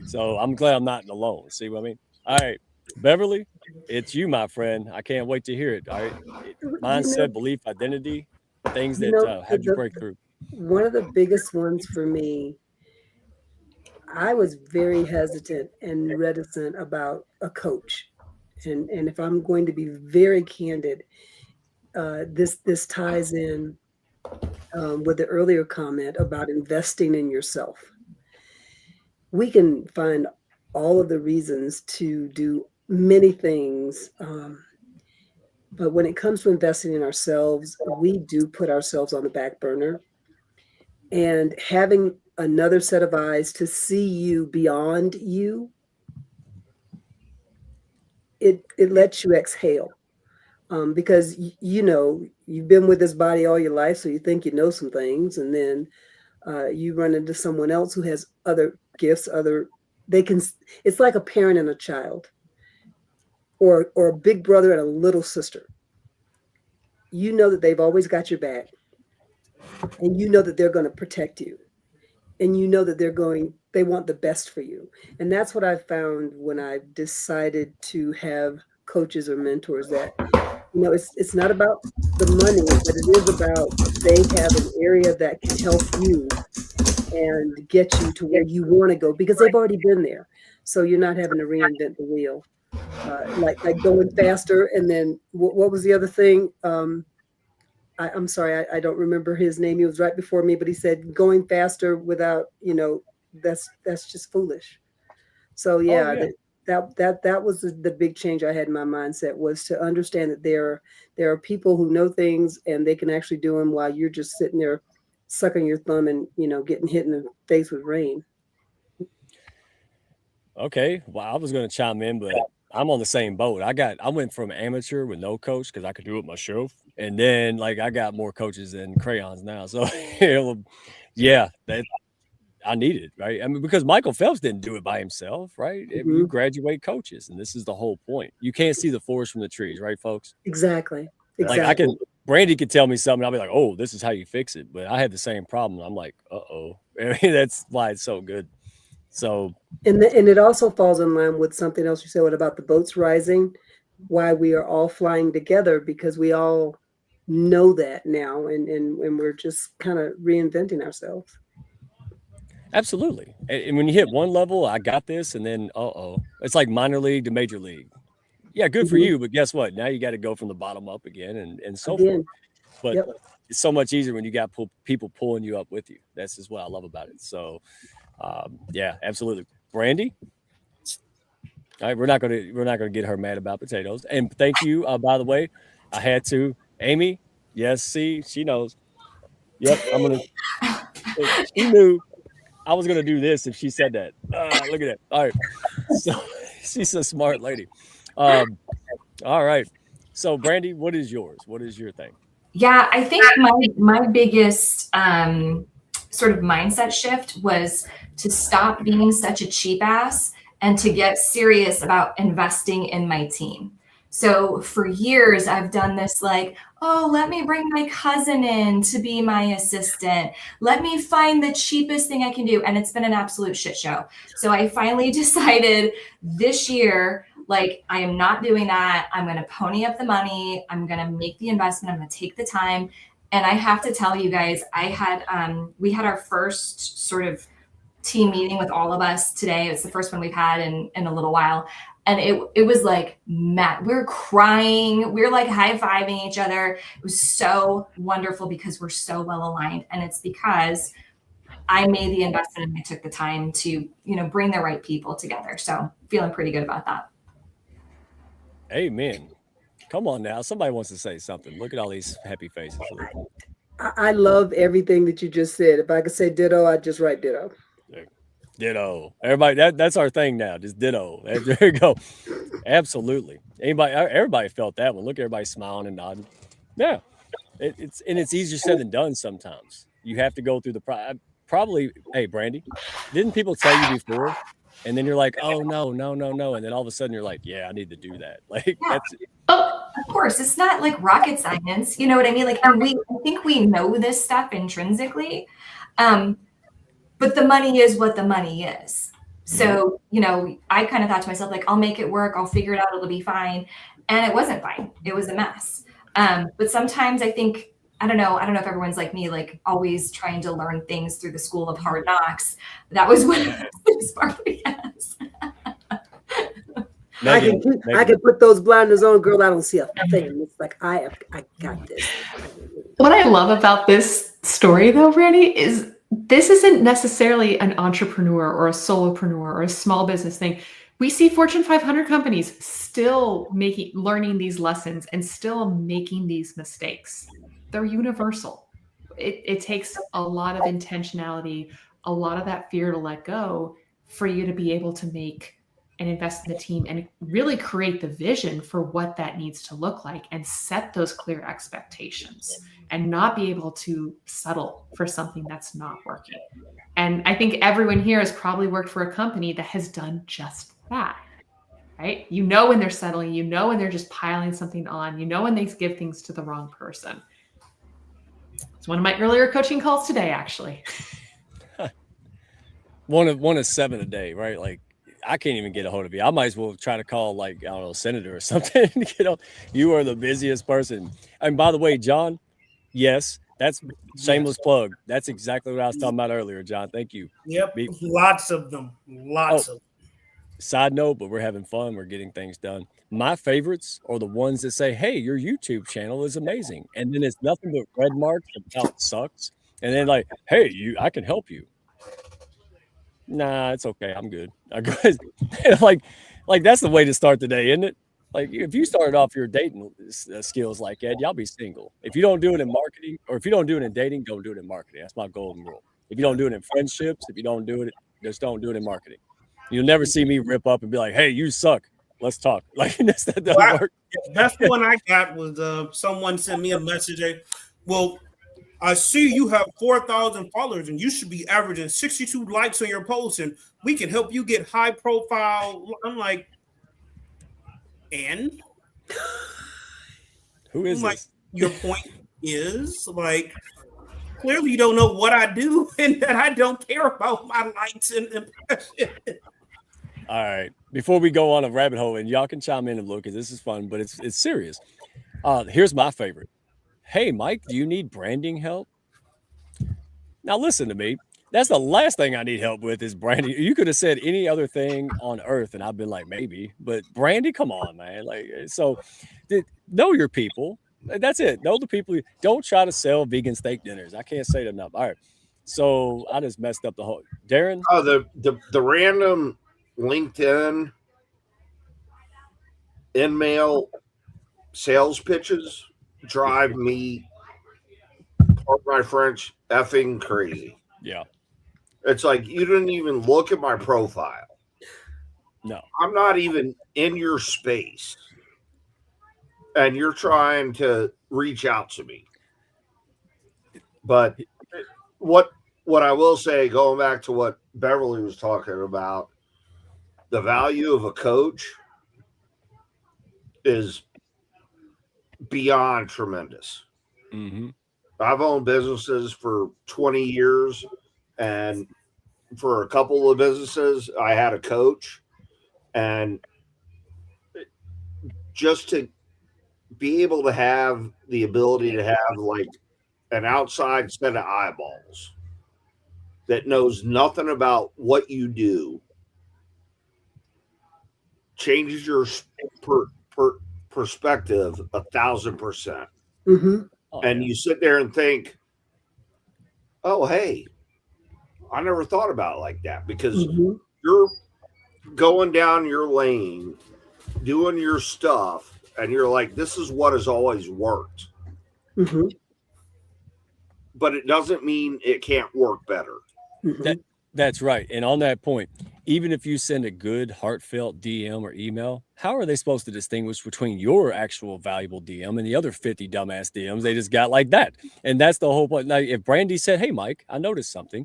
So I'm glad I'm not alone. See what I mean? All right, Beverly, it's you, my friend. I can't wait to hear it. All right. Mindset, belief, identity, things that had you break through. One of the biggest ones for me, I was very hesitant and reticent about a coach. And if I'm going to be very candid, this ties in with the earlier comment about investing in yourself. We can find all of the reasons to do many things, but when it comes to investing in ourselves, we do put ourselves on the back burner. And having another set of eyes to see you beyond you, it lets you exhale. Because you've been with this body all your life, so you think you know some things, and then you run into someone else who has other gifts, other they can, it's like a parent and a child, or a big brother and a little sister. You know that they've always got your back, and you know that they're going to protect you, and you know that they want the best for you. And that's what I found when I decided to have coaches or mentors, that, you know, it's not about the money, but it is about, they have an area that can help you and get you to where you want to go, because they've already been there. So you're not having to reinvent the wheel. Like going faster. And then what was the other thing? I'm sorry, I don't remember his name. He was right before me, but he said going faster without, you know, that's just foolish. So yeah, that was the big change I had in my mindset, was to understand that there are people who know things and they can actually do them while you're just sitting there sucking your thumb and, you know, getting hit in the face with rain. Okay, well, I was going to chime in, but I'm on the same boat. I went from amateur with no coach because I could do it myself, and then like I got more coaches than crayons now. So yeah, that I need it, right? I mean, because Michael Phelps didn't do it by himself, right? You graduate coaches, and this is the whole point. You can't see the forest from the trees, right, folks? Exactly. Like Brandy could tell me something, I'll be like, oh, this is how you fix it. But I had the same problem. I'm like, uh-oh. I mean, that's why it's so good. So, and it also falls in line with something else you said, what about the boats rising, why we are all flying together, because we all know that now, and we're just kind of reinventing ourselves. Absolutely. And when you hit one level, I got this, and then it's like minor league to major league. Yeah, good for you, but guess what? Now you got to go from the bottom up again, and so forth. But it's so much easier when you got people pulling you up with you. That's just what I love about it. So yeah, absolutely. Brandy. All right, we're not gonna get her mad about potatoes. And thank you. By the way, I had to. Amy, yes, see, she knows. Yep, she knew I was gonna do this if she said that. Look at that. All right, so she's a smart lady. All right, so Brandy, what is yours? What is your thing? Yeah, I think my biggest sort of mindset shift was to stop being such a cheap ass and to get serious about investing in my team. So for years, I've done this like, oh, let me bring my cousin in to be my assistant. Let me find the cheapest thing I can do. And it's been an absolute shit show. So I finally decided this year, like, I am not doing that. I'm going to pony up the money. I'm going to make the investment. I'm going to take the time. And I have to tell you guys, we had our first sort of team meeting with all of us today. It's the first one we've had in a little while. And it was like, Matt, we're crying. We're like high-fiving each other. It was so wonderful because we're so well aligned. And it's because I made the investment and I took the time to, you know, bring the right people together. So feeling pretty good about that. Amen. Come on now. Somebody wants to say something. Look at all these happy faces. I love everything that you just said. If I could say ditto, I'd just write ditto. Ditto. Everybody, that's our thing now. Just ditto. There you go. Absolutely. Everybody felt that one. Look, everybody smiling and nodding. Yeah. It's easier said than done sometimes. You have to go through the probably. Hey, Brandy, didn't people tell you before? And then you're like, oh no. And then all of a sudden you're like, yeah, I need to do that. Like that's it. Oh, of course. It's not like rocket science. You know what I mean? Like, and I think we know this stuff intrinsically. But the money is what the money is. So, you know, I kind of thought to myself, like, I'll make it work. I'll figure it out. It'll be fine. And it wasn't fine. It was a mess. But sometimes I think, I don't know if everyone's like me, like always trying to learn things through the school of hard knocks. That was what it was partly, yes. I can put those blinders on, girl. I don't see a thing. It's like, I got this. What I love about this story, though, Brandy, is this isn't necessarily an entrepreneur or a solopreneur or a small business thing. We see Fortune 500 companies still learning these lessons and still making these mistakes. They're universal. It takes a lot of intentionality, a lot of that fear to let go for you to be able to make and invest in the team and really create the vision for what that needs to look like and set those clear expectations and not be able to settle for something that's not working. And I think everyone here has probably worked for a company that has done just that, right? You know when they're settling, you know when they're just piling something on, you know when they give things to the wrong person. It's one of my earlier coaching calls today, actually. One of 7 a day, right? Like, I can't even get a hold of you. I might as well try to call, like, I don't know, senator or something. You are the busiest person. And by the way, John, yes, that's shameless plug. That's exactly what I was talking about earlier, John. Thank you. Yep, lots of them. Lots of them. Side note, but we're having fun. We're getting things done. My favorites are the ones that say, hey, your YouTube channel is amazing. And then it's nothing but red marks about it sucks. And then like, hey, I can help you. Nah, it's okay. I'm good. like that's the way to start the day, isn't it? Like if you started off your dating skills like Ed, y'all be single. If you don't do it in marketing, or if you don't do it in dating, don't do it in marketing. That's my golden rule. If you don't do it in friendships, if you don't do it, just don't do it in marketing. You'll never see me rip up and be like, hey, you suck. Let's talk. Like that doesn't work. The best one I got was someone sent me a message. Well, I see you have 4,000 followers and you should be averaging 62 likes on your posts and we can help you get high profile. I'm like, and who is like, this? Your point is like, clearly you don't know what I do and that I don't care about my likes and impressions. All right. Before we go on a rabbit hole, and y'all can chime in and look, because this is fun, but it's serious. Here's my favorite. Hey, Mike, do you need branding help? Now, listen to me. That's the last thing I need help with is branding. You could have said any other thing on earth, and I've been like, maybe. But branding, come on, man. Like, so know your people. That's it. Know the people. Don't try to sell vegan steak dinners. I can't say it enough. All right. So I just messed up the whole. Darren? Oh, the random LinkedIn in-mail sales pitches drive me, pardon my French, effing crazy. Yeah. It's like you didn't even look at my profile. No. I'm not even in your space. And you're trying to reach out to me. But what I will say, going back to what Beverly was talking about, the value of a coach is beyond tremendous. Mm-hmm. I've owned businesses for 20 years, and for a couple of businesses, I had a coach. And just to be able to have the ability to have like an outside set of eyeballs that knows nothing about what you do changes your perspective 1,000%. Mm-hmm. And you sit there and think, oh, hey, I never thought about it like that, because you're going down your lane, doing your stuff, and you're like, this is what has always worked. Mm-hmm. But it doesn't mean it can't work better. Mm-hmm. That's right. And on that point, even if you send a good, heartfelt DM or email, how are they supposed to distinguish between your actual valuable DM and the other 50 dumbass DMs they just got like that? And that's the whole point. Now, if Brandy said, hey, Mike, I noticed something.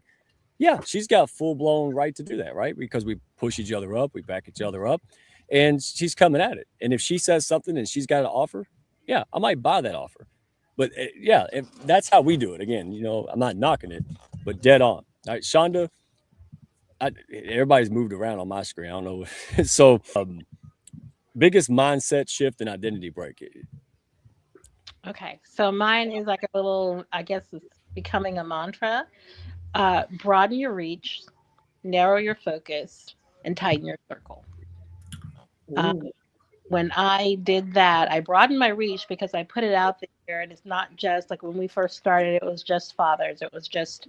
Yeah, she's got full-blown right to do that, right? Because we push each other up, we back each other up, and she's coming at it. And if she says something and she's got an offer, yeah, I might buy that offer. But yeah, that's how we do it. Again, I'm not knocking it, but dead on. All right, Shonda, everybody's moved around on my screen. I don't know. So biggest mindset shift and identity break. Okay, so mine is like a little, I guess it's becoming a mantra. Broaden your reach, narrow your focus, and tighten your circle. When I did that, I broadened my reach because I put it out there, and it's not just like when we first started, it was just fathers, it was just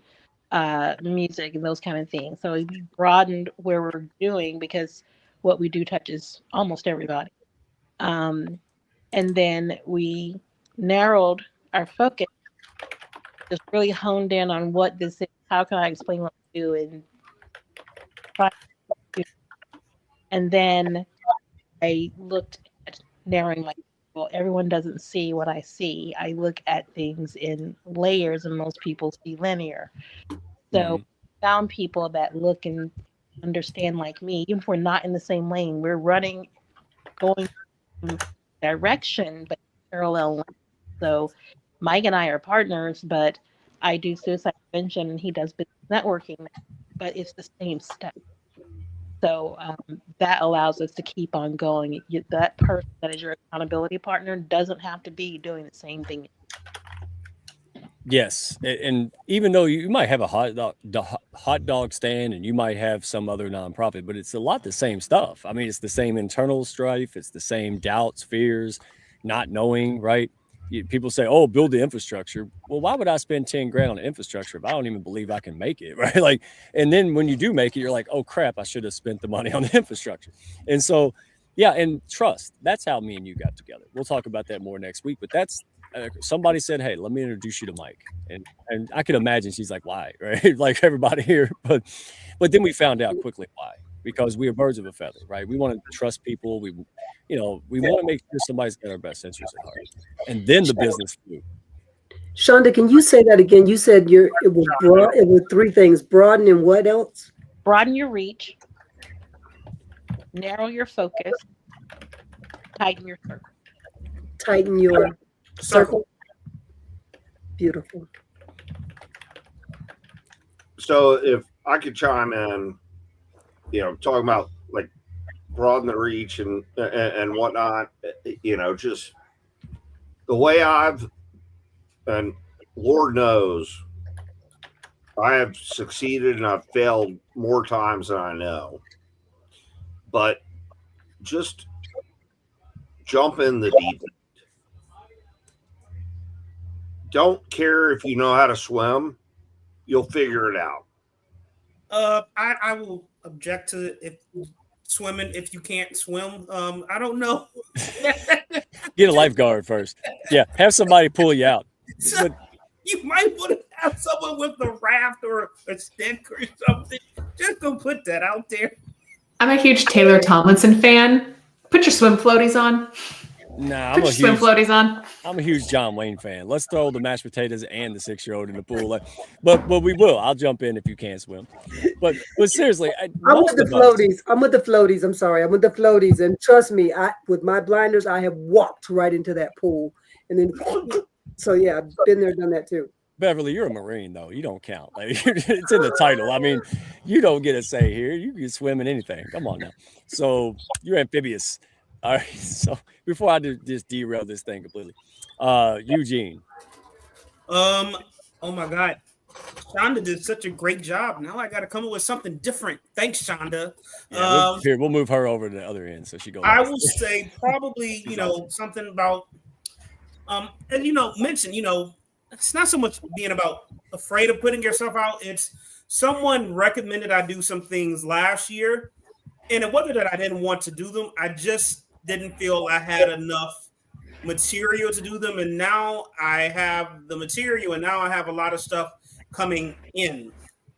music and those kind of things. So we broadened where we're doing because what we do touches almost everybody. And then we narrowed our focus, just really honed in on what this is. How can I explain what we do? And And then I looked at narrowing my, well, everyone doesn't see what I see. I look at things in layers, and most people see linear. So found people that look and understand like me, even if we're not in the same lane, we're running, going direction, but parallel lines. So Mike and I are partners, but I do suicide prevention and he does business networking, but it's the same step. So that allows us to keep on going. That person that is your accountability partner doesn't have to be doing the same thing. Yes, and even though you might have a hot dog stand and you might have some other nonprofit, but it's a lot the same stuff. I mean, it's the same internal strife, it's the same doubts, fears, not knowing, right? People say, "Oh, build the infrastructure." Well, why would I spend 10 grand on infrastructure if I don't even believe I can make it, right? Like, and then when you do make it, you're like, "Oh crap, I should have spent the money on the infrastructure." And so, yeah, and trust. That's how me and you got together. We'll talk about that more next week, but that's somebody said, "Hey, let me introduce you to Mike," and I could imagine she's like, "Why?" Right? Like everybody here, but then we found out quickly why, because we are birds of a feather, right? We want to trust people. We want to make sure somebody's got our best interests at heart, and then the business flew. Shonda, can you say that again? You said it was three things: broaden and what else? Broaden your reach, narrow your focus, tighten your circle. Tighten your circle. Beautiful. So if I could chime in, talking about like broaden the reach and whatnot, just the way and Lord knows I have succeeded and I've failed more times than I know, but just jump in the deep end. Don't care if you know how to swim, you'll figure it out. I will object to swimming if you can't swim. I don't know. Get a lifeguard first. Yeah, have somebody pull you out. So, you might want to have someone with a raft or a stick or something. Just go put that out there. I'm a huge Taylor Tomlinson fan. Put your swim floaties on. Nah, Put your swim floaties on. I'm a huge John Wayne fan. Let's throw the mashed potatoes and the 6-year-old in the pool. But we will. I'll jump in if you can't swim. But seriously, I'm with the floaties. I'm with the floaties. I'm sorry. I'm with the floaties. And trust me, with my blinders, I have walked right into that pool. And then, so yeah, I've been there, done that too. Beverly, you're a Marine, though. You don't count. Like, it's in the title. I mean, you don't get a say here. You can swim in anything. Come on now. So you're amphibious. All right. So before I just derail this thing completely, Eugene. Oh my God, Shonda did such a great job. Now I got to come up with something different. Thanks, Shonda. Yeah, we'll move her over to the other end so she goes. I will say probably something about and mention it's not so much being about afraid of putting yourself out. It's someone recommended I do some things last year, and it wasn't that I didn't want to do them. I just didn't feel I had enough material to do them, and now I have the material, and now I have a lot of stuff coming in.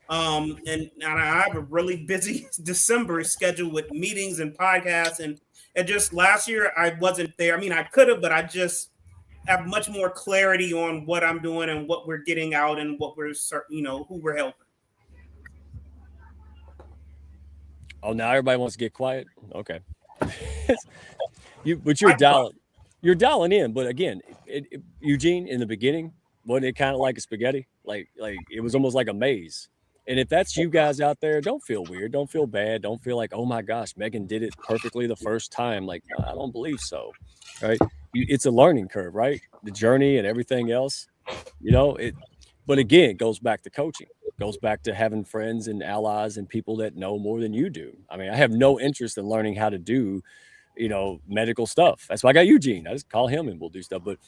And I have a really busy December schedule with meetings and podcasts, and just last year I wasn't there. I mean, I could have, but I just have much more clarity on what I'm doing and what we're getting out and what we're who we're helping. Oh, now everybody wants to get quiet. Okay. You're dialing in. But again, Eugene, in the beginning, wasn't it kind of like a spaghetti? Like it was almost like a maze. And if that's you guys out there, don't feel weird. Don't feel bad. Don't feel like, oh my gosh, Megan did it perfectly the first time. Like, no, I don't believe so. Right? It's a learning curve, right? The journey and everything else, But again, it goes back to coaching. It goes back to having friends and allies and people that know more than you do. I mean, I have no interest in learning how to do, medical stuff. That's why I got Eugene. I just call him and we'll do stuff. But,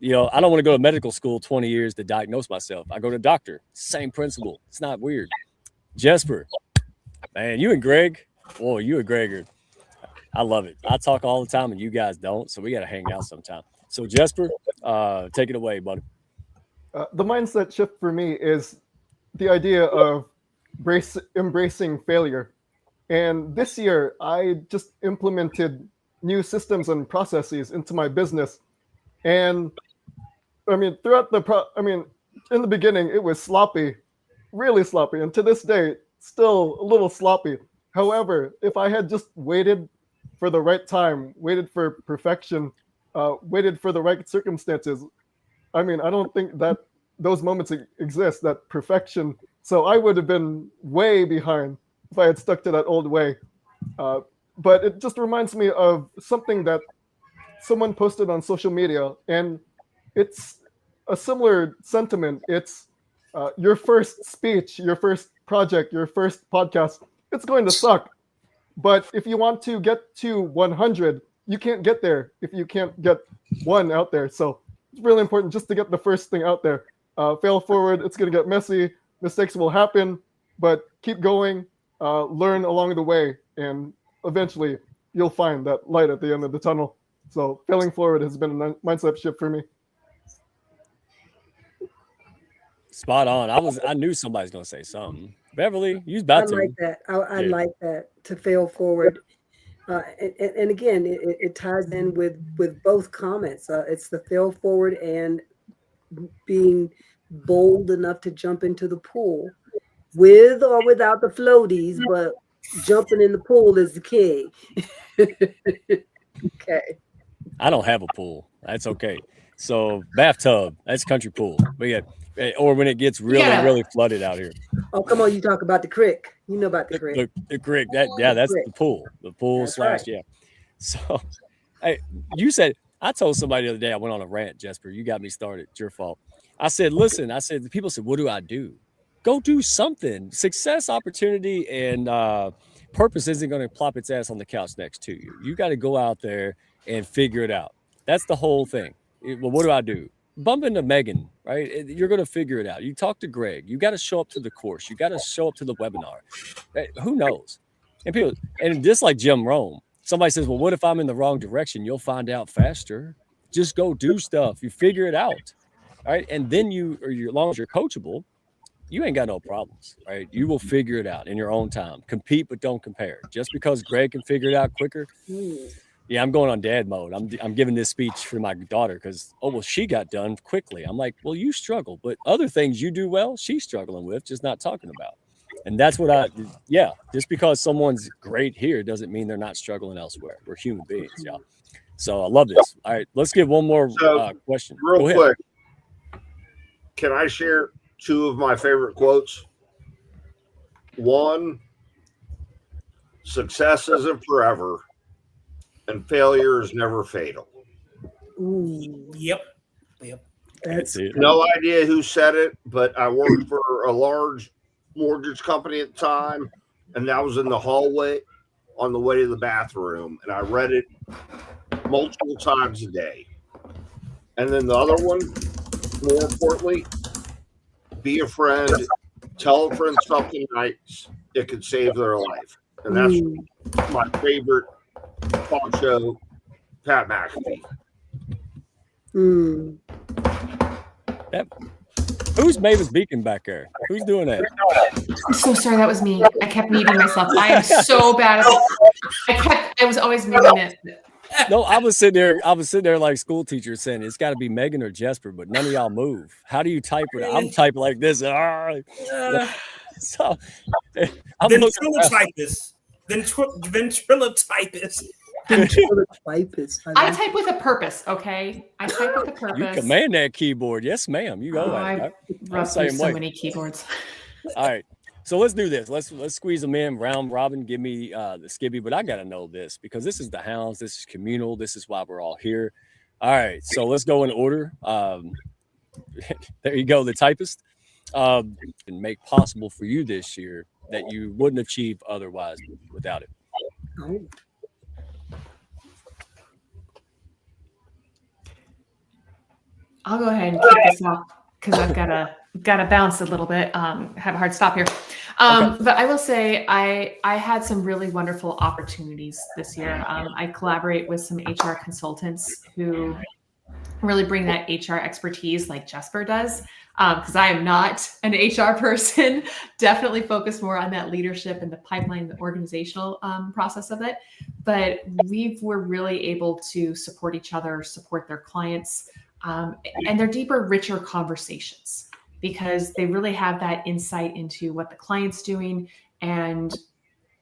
I don't want to go to medical school 20 years to diagnose myself. I go to doctor. Same principle. It's not weird. Jesper, man, you and Greg. Boy, you and Greg I love it. I talk all the time and you guys don't. So we got to hang out sometime. So Jesper, take it away, buddy. The mindset shift for me is the idea of embracing failure And this year, I just implemented new systems and processes into my business. And I mean, in the beginning, it was sloppy, really sloppy. And to this day, still a little sloppy. However, if I had just waited for the right time, waited for perfection, waited for the right circumstances, I mean, I don't think that those moments exist, that perfection. So I would have been way behind if I had stuck to that old way. But it just reminds me of something that someone posted on social media, and it's a similar sentiment. It's your first speech, your first project, your first podcast. It's going to suck. But if you want to get to 100, you can't get there if you can't get one out there. So it's really important just to get the first thing out there. Fail forward. It's going to get messy. Mistakes will happen, but keep going. Learn along the way, and eventually you'll find that light at the end of the tunnel. So failing forward has been a mindset shift for me. Spot on. I knew somebody's gonna say something. Beverly, you about to. I like that. I like that, to fail forward. And again, it ties in with both comments. It's the fail forward and being bold enough to jump into the pool, with or without the floaties, but jumping in the pool is the key. Okay. I don't have a pool. That's okay. So bathtub, that's country pool. But yeah, or when it gets really flooded out here. Oh, come on, you talk about the creek. You know about the creek. The creek. That's the pool. The pool / right. Yeah. So hey, you said, I told somebody the other day, I went on a rant, Jesper. You got me started. It's your fault. I said, listen, the people said, what do I do? Go do something. Success, opportunity, and purpose isn't going to plop its ass on the couch next to you. You got to go out there and figure it out. That's the whole thing. Well, what do I do? Bump into Megan, right? You're going to figure it out. You talk to Greg. You got to show up to the course. You got to show up to the webinar. Who knows? And just like Jim Rome, somebody says, well, what if I'm in the wrong direction? You'll find out faster. Just go do stuff. You figure it out, right? And then as long as you're coachable, you ain't got no problems, right? You will figure it out in your own time. Compete, but don't compare. Just because Greg can figure it out quicker. Yeah, I'm going on dad mode. I'm giving this speech for my daughter because, she got done quickly. I'm like, well, you struggle, but other things you do well, she's struggling with, just not talking about. And that's what just because someone's great here doesn't mean they're not struggling elsewhere. We're human beings, y'all. So I love this. All right, let's get one more question. Real quick, can I share 2 of my favorite quotes? 1, success isn't forever, and failure is never fatal. Ooh. Yep. That's it. No idea who said it, but I worked for a large mortgage company at the time, and that was in the hallway on the way to the bathroom, and I read it multiple times a day. And then the other one, more importantly, be a friend, tell a friend something nice, it could save their life. And that's my favorite talk show, Pat McAfee. Who's Mavis Beacon back there? Who's doing that? I'm so sorry, that was me. I kept muting myself. I am so bad. I was always muting it. No, I was sitting there like school teachers saying it's got to be Megan or Jesper, but none of y'all move. How do you type it? I'm typing like this. So Ventriloquist. Ventriloquist. I type with a purpose, okay? I type with a purpose. You command that keyboard. Yes, ma'am. You go. I've rubbed through so many keyboards. All right. So let's do this. Let's squeeze them in. Round robin. Give me the skibby. But I got to know this because this is the Hounds. This is communal. This is why we're all here. All right. So let's go in order. There you go. The typist. And make possible for you this year that you wouldn't achieve otherwise without it. I'll go ahead and kick this off because I've got to bounce a little bit. Have a hard stop here. But I will say I had some really wonderful opportunities this year. I collaborate with some HR consultants who really bring that HR expertise like Jesper does. Because I am not an HR person, definitely focus more on that leadership and the pipeline, the organizational process of it. But we're really able to support each other, support their clients, and their deeper, richer conversations, because they really have that insight into what the client's doing, and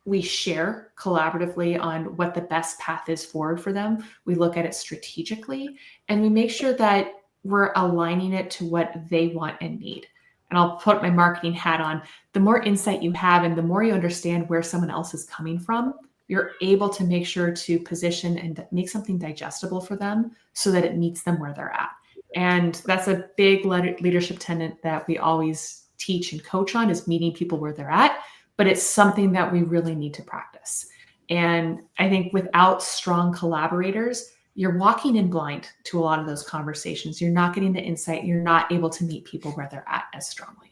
we share collaboratively on what the best path is forward for them. We look at it strategically, and we make sure that we're aligning it to what they want and need. And I'll put my marketing hat on. The more insight you have and the more you understand where someone else is coming from, you're able to make sure to position and make something digestible for them so that it meets them where they're at. And that's a big leadership tenet that we always teach and coach on, is meeting people where they're at. But it's something that we really need to practice. And I think without strong collaborators, you're walking in blind to a lot of those conversations. You're not getting the insight. You're not able to meet people where they're at as strongly.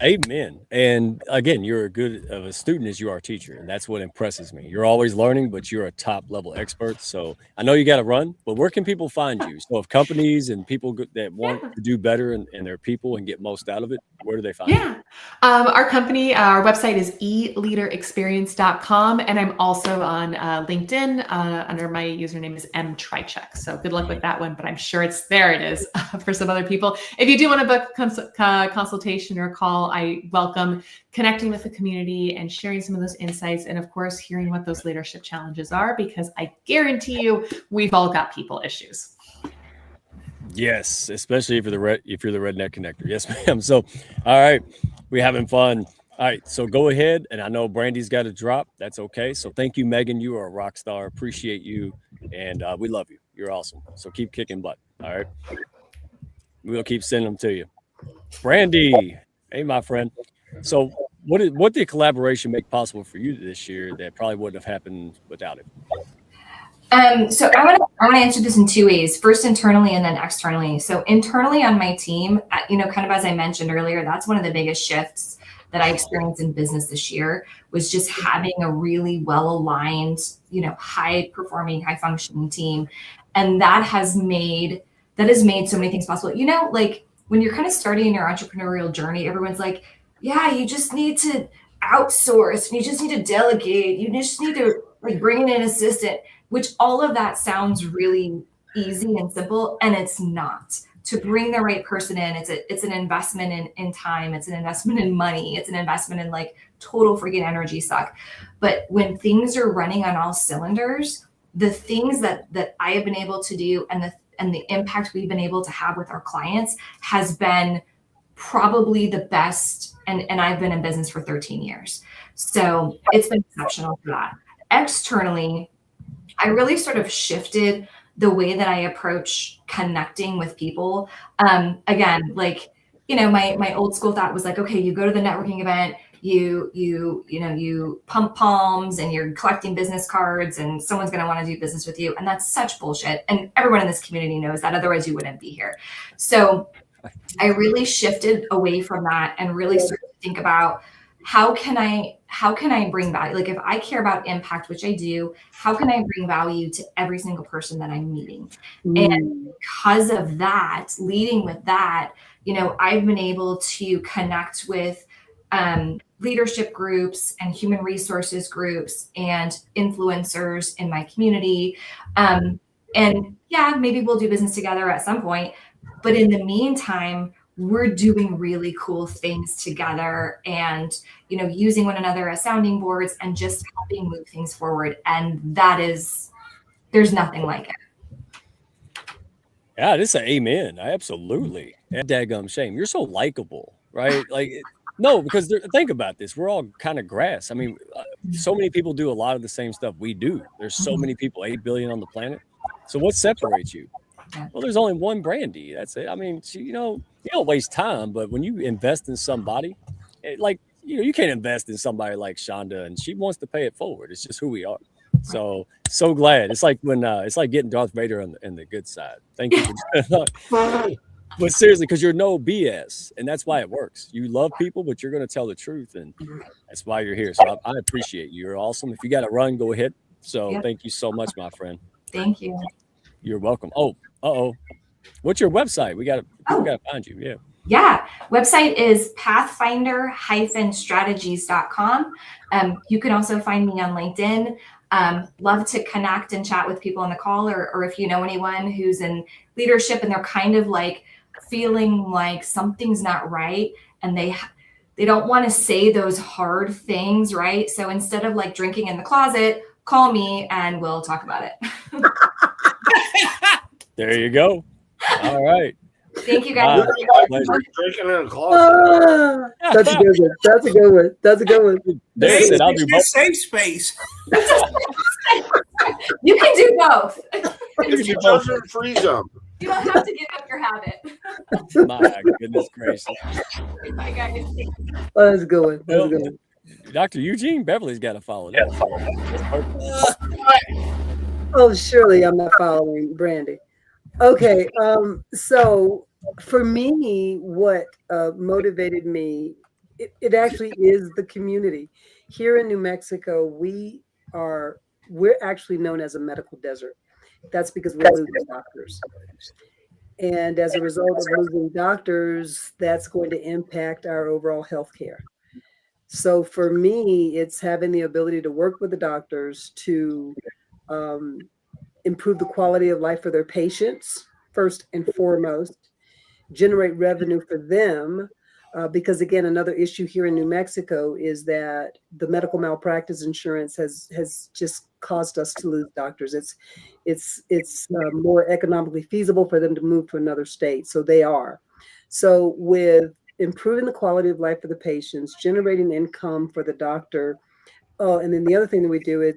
Amen. And again, you're as good of a student as you are a teacher. And that's what impresses me. You're always learning, but you're a top level expert. So I know you got to run, but where can people find you? So if companies and people that want to do better in their people and get most out of it, where do they find you? Our company, our website is eleaderexperience.com. And I'm also on LinkedIn under my username is mtrichek. So good luck with that one, but I'm sure it is for some other people. If you do want to book a consultation or a call, I welcome connecting with the community and sharing some of those insights. And of course, hearing what those leadership challenges are, because I guarantee you, we've all got people issues. Yes, especially if you're the redneck connector. Yes, ma'am. So, all right, we're having fun. All right, so go ahead. And I know Brandy's got to drop. That's okay. So thank you, Megan. You are a rock star. Appreciate you. And we love you. You're awesome. So keep kicking butt. All right. We'll keep sending them to you. Brandy. Hey, my friend. So what did collaboration make possible for you this year that probably wouldn't have happened without it? So I want to answer this in two ways. First, internally and then externally. So internally on my team, kind of as I mentioned earlier, that's one of the biggest shifts that I experienced in business this year, was just having a really well-aligned, high performing, high functioning team. And that has made so many things possible. Like when you're kind of starting your entrepreneurial journey, everyone's like, yeah, you just need to outsource, and you just need to delegate. You just need to bring in an assistant, which all of that sounds really easy and simple, and it's not. To bring the right person in, it's an investment in time, it's an investment in money, it's an investment in total freaking energy suck. But when things are running on all cylinders, the things that I have been able to do and the impact we've been able to have with our clients has been probably the best. And I've been in business for 13 years. So it's been exceptional for that. Externally, I really sort of shifted the way that I approach connecting with people. Again, my old school thought was okay, you go to the networking event, you pump palms and you're collecting business cards and someone's going to want to do business with you. And that's such bullshit. And everyone in this community knows that, otherwise you wouldn't be here. So I really shifted away from that and really started to think about how can I bring value? If I care about impact, which I do, how can I bring value to every single person that I'm meeting? And because of that, leading with that, I've been able to connect with leadership groups and human resources groups and influencers in my community. And yeah, maybe we'll do business together at some point. But in the meantime, we're doing really cool things together and, using one another as sounding boards and just helping move things forward. And there's nothing like it. Yeah, this is an amen. Absolutely. Daggum shame. You're so likable, right? No, because think about this. We're all kind of grass. I mean, so many people do a lot of the same stuff we do. There's so many people, 8 billion on the planet. So what separates you? Well, there's only one Brandy. That's it. I mean, you don't waste time, but when you invest in somebody, you can't invest in somebody like Shonda, and she wants to pay it forward. It's just who we are. So glad. It's like when it's like getting Darth Vader on the good side. Thank you. But seriously, because you're no BS, and that's why it works. You love people, but you're going to tell the truth, and that's why you're here. So I appreciate you. You're awesome. If you got to run, go ahead. So Thank you so much, my friend. Thank you. You're welcome. Oh, what's your website? People got to find you. Yeah. Yeah, website is pathfinder-strategies.com. You can also find me on LinkedIn. Love to connect and chat with people on the call, or if you know anyone who's in leadership and they're kind of like feeling like something's not right and they don't want to say those hard things, right? So instead of like drinking in the closet, call me and we'll talk about it. There you go. All right. Thank you guys. Drinking in a closet. That's a good one. That's a good one. That's a good one. They said I'll do both. Safe space. You can do both. It's a judgment-free zone. You don't have to give up your habit. My goodness gracious. Bye, guys. Oh, that's a good one. That's a good one. Dr. Eugene Beverly's got to follow that. Oh, surely I'm not following Brandy. Okay, so for me, what motivated me, it actually is the community. Here in New Mexico, we're actually known as a medical desert. That's because we're losing doctors. And as a result of losing doctors, that's going to impact our overall health care. So for me, it's having the ability to work with the doctors to improve the quality of life for their patients, first and foremost, generate revenue for them, because again, another issue here in New Mexico is that the medical malpractice insurance has just caused us to lose doctors. It's more economically feasible for them to move to another state, so they are. So with improving the quality of life for the patients, generating income for the doctor, and then the other thing that we do is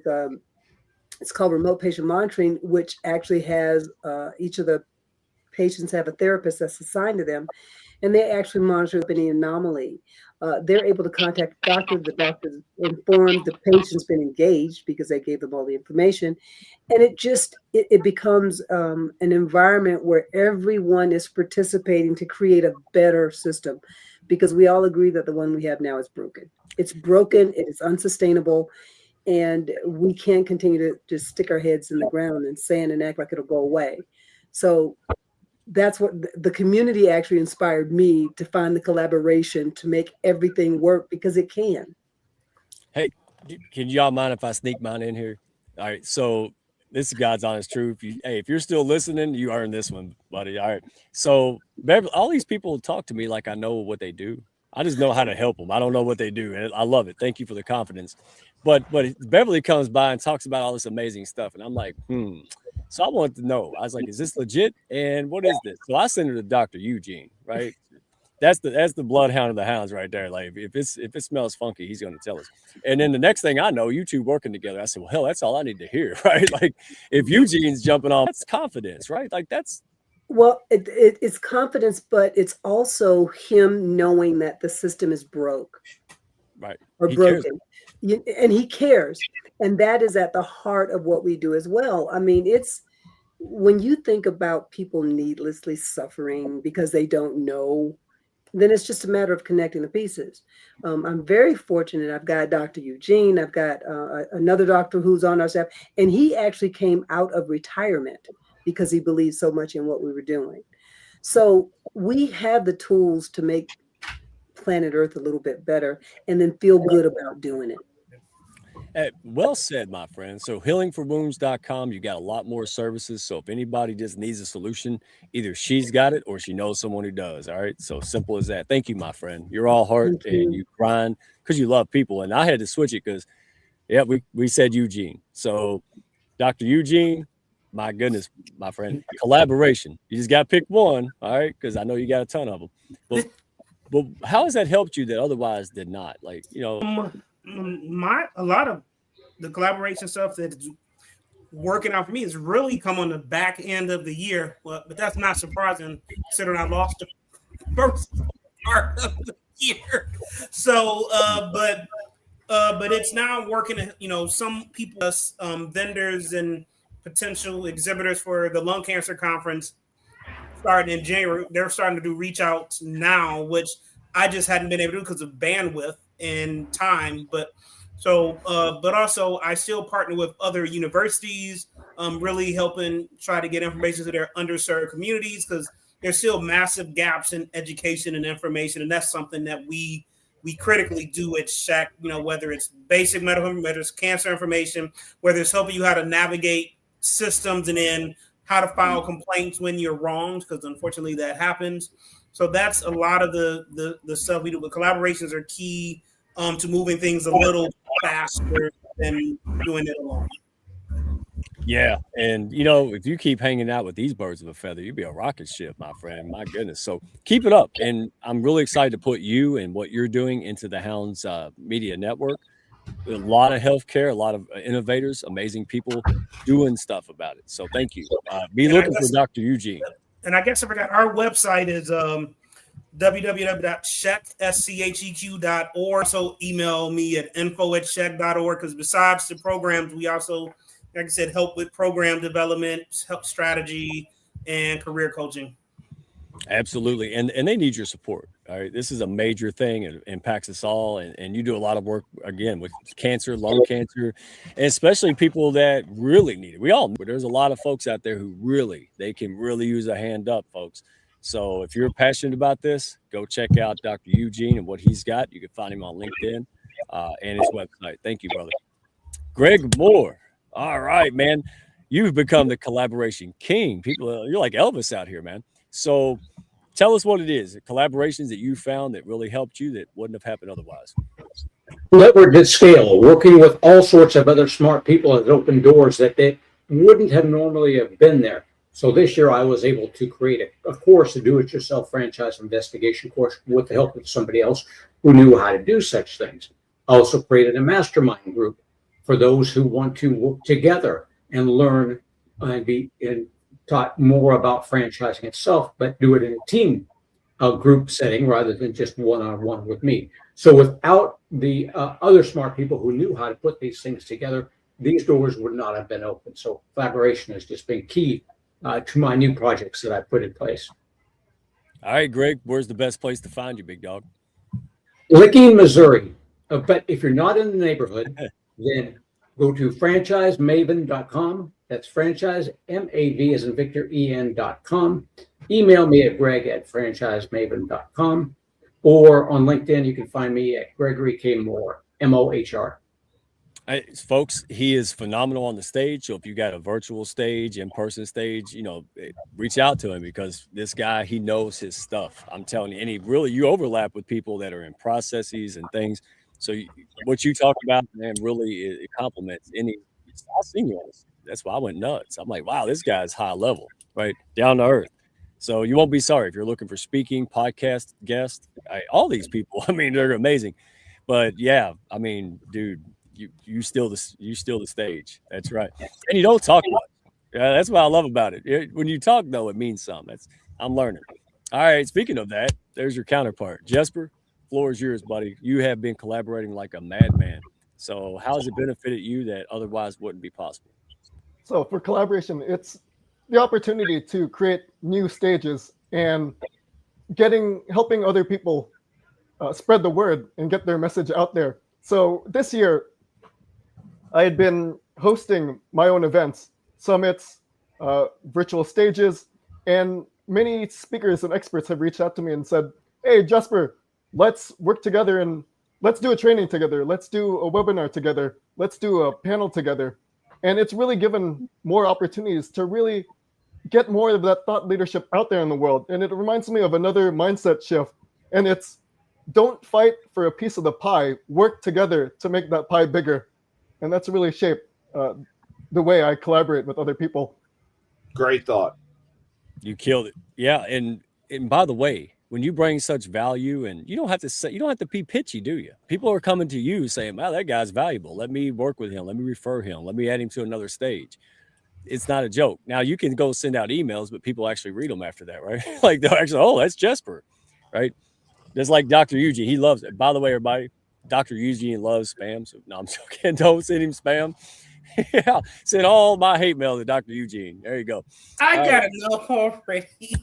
it's called remote patient monitoring, which actually has each of the patients have a therapist that's assigned to them, and they actually monitor any anomaly. They're able to contact the doctor. The doctor's informed, the patient's been engaged because they gave them all the information. And it becomes an environment where everyone is participating to create a better system, because we all agree that the one we have now is broken. It's broken, it is unsustainable, and we can't continue to just stick our heads in the ground and say and act like it'll go away. So that's what the community actually inspired me to find the collaboration to make everything work, because it can. Hey, can y'all mind if I sneak mine in here? All right. So this is God's honest truth. If you're still listening, you earned this one, buddy. All right. So all these people talk to me like I know what they do. I just know how to help them. I don't know what they do. And I love it. Thank you for the confidence. But Beverly comes by and talks about all this amazing stuff. And I'm like, So I wanted to know. I was like, is this legit? And what is this? So I sent her to Dr. Eugene, right? That's the bloodhound of the hounds right there. Like if it smells funky, he's going to tell us. And then the next thing I know, you two working together. I said, well, hell, that's all I need to hear, right? Like if Eugene's jumping on, that's confidence, right? Like that's. Well, it's confidence, but it's also him knowing that the system is broke, right, or broken, and he cares. And that is at the heart of what we do as well. I mean, it's when you think about people needlessly suffering because they don't know, then it's just a matter of connecting the pieces. I'm very fortunate. I've got Dr. Eugene. I've got another doctor who's on our staff, and he actually came out of retirement because he believed so much in what we were doing. So we have the tools to make planet Earth a little bit better and then feel good about doing it. Well said, my friend. So healingforwounds.com, you got a lot more services. So if anybody just needs a solution, either she's got it or she knows someone who does. All right. So simple as that. Thank you, my friend. You're all heart and you grind because you love people. And I had to switch it because, we said Eugene. So Dr. Eugene, my goodness, my friend, collaboration. You just got to pick one. All right. Because I know you got a ton of them. But how has that helped you that otherwise did not? Like, a lot of the collaboration stuff that's working out for me has really come on the back end of the year. But that's not surprising considering I lost the first part of the year. So, but it's now working. Some people, vendors and potential exhibitors for the lung cancer conference starting in January, they're starting to do reach outs now, which I just hadn't been able to do because of bandwidth and time. But So, but also I still partner with other universities, really helping try to get information to their underserved communities, because there's still massive gaps in education and information, and that's something that we critically do at SHAC. You know, whether it's basic medical, whether it's cancer information, whether it's helping you how to navigate systems, and then how to file complaints when you're wronged, because unfortunately that happens. So that's a lot of the stuff we do. But collaborations are key to moving things a little faster than doing it alone. Yeah, and you know, if you keep hanging out with these birds of a feather, you'd be a rocket ship, my friend. My goodness. So keep it up, and I'm really excited to put you and what you're doing into the Hounds Media Network. A lot of healthcare, a lot of innovators, amazing people doing stuff about it. So thank you. Be And looking for Dr. Eugene. And I guess I forgot, our website is www.scheq.org. So email me at info@scheq.org, because besides the programs, we also, like I said, help with program development, help strategy, and career coaching. Absolutely. And they need your support. All right. This is a major thing. It impacts us all. And you do a lot of work, again, with cancer, lung cancer, and especially people that really need it. We all know there's a lot of folks out there who they can really use a hand up, folks. So if you're passionate about this, go check out Dr. Eugene and what he's got. You can find him on LinkedIn and his website. Thank you, brother. Greg Moore. All right, man. You've become the collaboration king. People, you're like Elvis out here, man. So tell us what it is, collaborations that you found that really helped you that wouldn't have happened otherwise. Leverage at scale, working with all sorts of other smart people has opened doors that they wouldn't have normally have been there. So this year I was able to create a course, a do-it-yourself franchise investigation course with the help of somebody else who knew how to do such things. I also created a mastermind group for those who want to work together and learn and be taught more about franchising itself, but do it in a team, a group setting rather than just one-on-one with me. So without the other smart people who knew how to put these things together, these doors would not have been open. So collaboration has just been key to my new projects that I put in place. All right, Greg, where's the best place to find you, big dog? Licking, Missouri. But if you're not in the neighborhood, then go to franchisemaven.com. That's franchise, MAV as in Victor, EN.com. Email me at greg@franchisemaven.com. Or on LinkedIn, you can find me at Gregory K. Moore, MOHR. Folks, he is phenomenal on the stage. So if you got a virtual stage, in-person stage, reach out to him, because this guy, he knows his stuff. I'm telling you, and you overlap with people that are in processes and things. So what you talk about, man, really it complements any. I've seen you on this. That's why I went nuts. I'm like, wow, this guy's high level, right? Down to earth. So you won't be sorry if you're looking for speaking, podcast guests, all these people. I mean, they're amazing. But yeah, I mean, dude, you steal the stage. That's right. And you don't talk much. Yeah, that's what I love about it. When you talk, though, it means something. I'm learning. All right. Speaking of that, there's your counterpart, Jesper. Floor is yours, buddy. You have been collaborating like a madman. So how has it benefited you that otherwise wouldn't be possible? So for collaboration, it's the opportunity to create new stages and helping other people spread the word and get their message out there. So this year, I had been hosting my own events, summits, virtual stages, and many speakers and experts have reached out to me and said, hey, Jesper, let's work together and let's do a training together. Let's do a webinar together. Let's do a panel together. And it's really given more opportunities to really get more of that thought leadership out there in the world. And it reminds me of another mindset shift. And it's don't fight for a piece of the pie, work together to make that pie bigger. And that's really shaped the way I collaborate with other people. Great thought. You killed it. Yeah. And by the way, when you bring such value, and you don't have to be pitchy, do you? People are coming to you saying, wow, that guy's valuable. Let me work with him. Let me refer him. Let me add him to another stage. It's not a joke. Now you can go send out emails, but people actually read them after that, right? Like they'll actually, oh, that's Jesper, right? Just like Dr. Eugene, he loves it. By the way, everybody, Dr. Eugene loves spam. So no, I'm joking. Don't send him spam. Yeah, send all my hate mail to Dr. Eugene. There you go. I got enough already.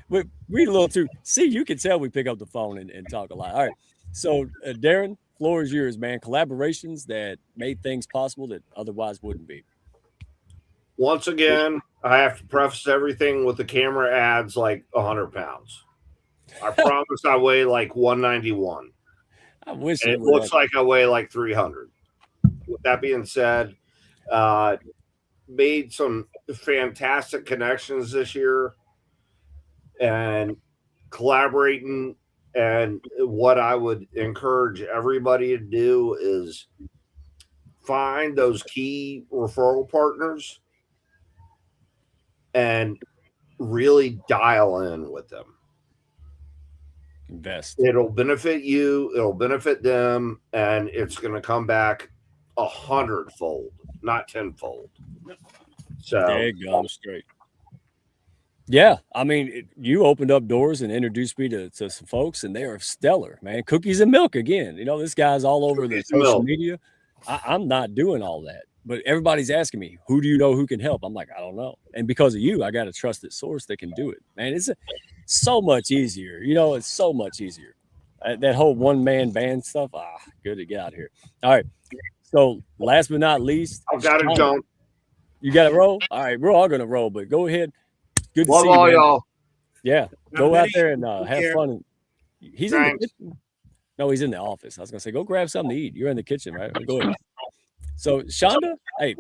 Read a little too. See, you can tell we pick up the phone and talk a lot. All right. So, Darren, floor is yours, man. Collaborations that made things possible that otherwise wouldn't be. Once again, I have to preface everything with the camera adds like 100 pounds. I promise I weigh like 191. I wish it looks like I weigh like 300. With that being said, made some fantastic connections this year and collaborating. And what I would encourage everybody to do is find those key referral partners and really dial in with them. Invest. It'll benefit you, it'll benefit them, and it's going to come back 100-fold, not 10-fold. So there you go, straight. Yeah, I mean, you opened up doors and introduced me to some folks, and they are stellar, man. Cookies and milk again. You know, this guy's all over the social media. I'm not doing all that, but everybody's asking me, who do you know who can help? I'm like, I don't know. And because of you, I got a trusted source that can do it, man. It's so much easier. You know, it's so much easier. That whole one-man band stuff, good to get out of here. All right. So last but not least, I've got to jump. You got to roll? All right, we're all going to roll, but go ahead. Good to Love see you, all man. y'all. Yeah, go out there and have fun. He's in the kitchen. No, he's in the office. I was gonna say, go grab something to eat. You're in the kitchen, right? Go ahead. So, Shonda, hey,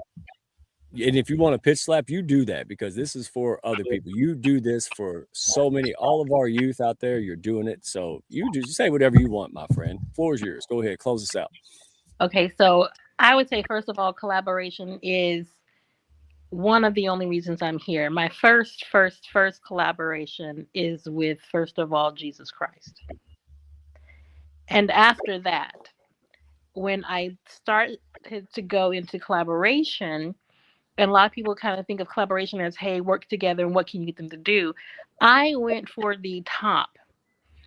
and if you want to pitch slap, you do that because this is for other people. You do this for so many, all of our youth out there. You're doing it, so you just say whatever you want, my friend. Floor is yours. Go ahead, close us out. Okay, so I would say first of all, collaboration is one of the only reasons I'm here. My first collaboration is with, first of all, Jesus Christ. And after that, when I started to go into collaboration, and a lot of people kind of think of collaboration as, hey, work together and what can you get them to do? I went for the top.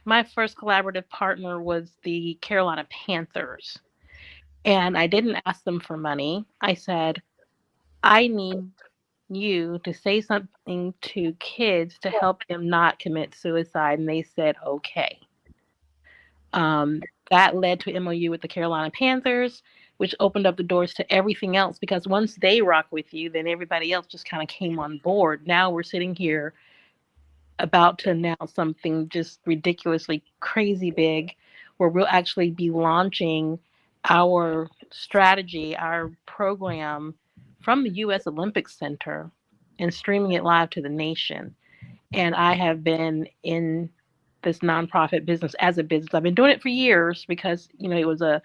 My first collaborative partner was the Carolina Panthers. And I didn't ask them for money. I said, I need you to say something to kids to help them not commit suicide. And they said, okay. That led to MOU with the Carolina Panthers, which opened up the doors to everything else, because once they rock with you, then everybody else just kind of came on board. Now we're sitting here about to announce something just ridiculously crazy big, where we'll actually be launching our strategy, our program from the U.S. Olympic Center and streaming it live to the nation. And I have been in this nonprofit business as a business. I've been doing it for years because, you know, it was a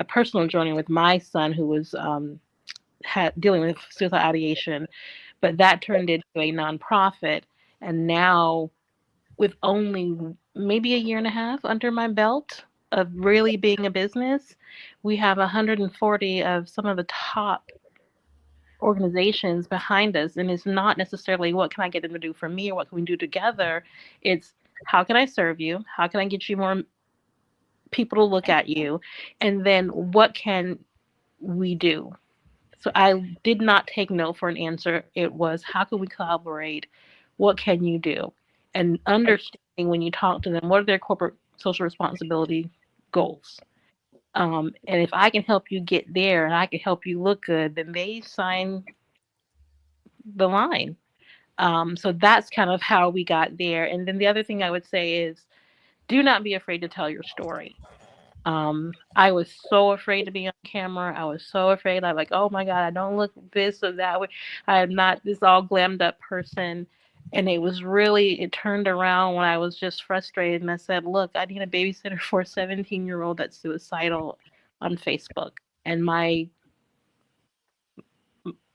personal journey with my son who was dealing with suicide ideation, but that turned into a nonprofit. And now with only maybe a year and a half under my belt of really being a business, we have 140 of some of the top organizations behind us. And it's not necessarily what can I get them to do for me or what can we do together. It's how can I serve you? How can I get you more people to look at you? And then what can we do? So I did not take no for an answer. It was, how can we collaborate? What can you do? And understanding when you talk to them, what are their corporate social responsibility goals? And if I can help you get there and I can help you look good, then they sign the line. So that's kind of how we got there. And then the other thing I would say is, do not be afraid to tell your story. I was so afraid to be on camera. I was so afraid. I'm like, oh my God, I don't look this or that way. I am not this all glammed up person. And it turned around when I was just frustrated. And I said, look, I need a babysitter for a 17-year-old that's suicidal on Facebook. And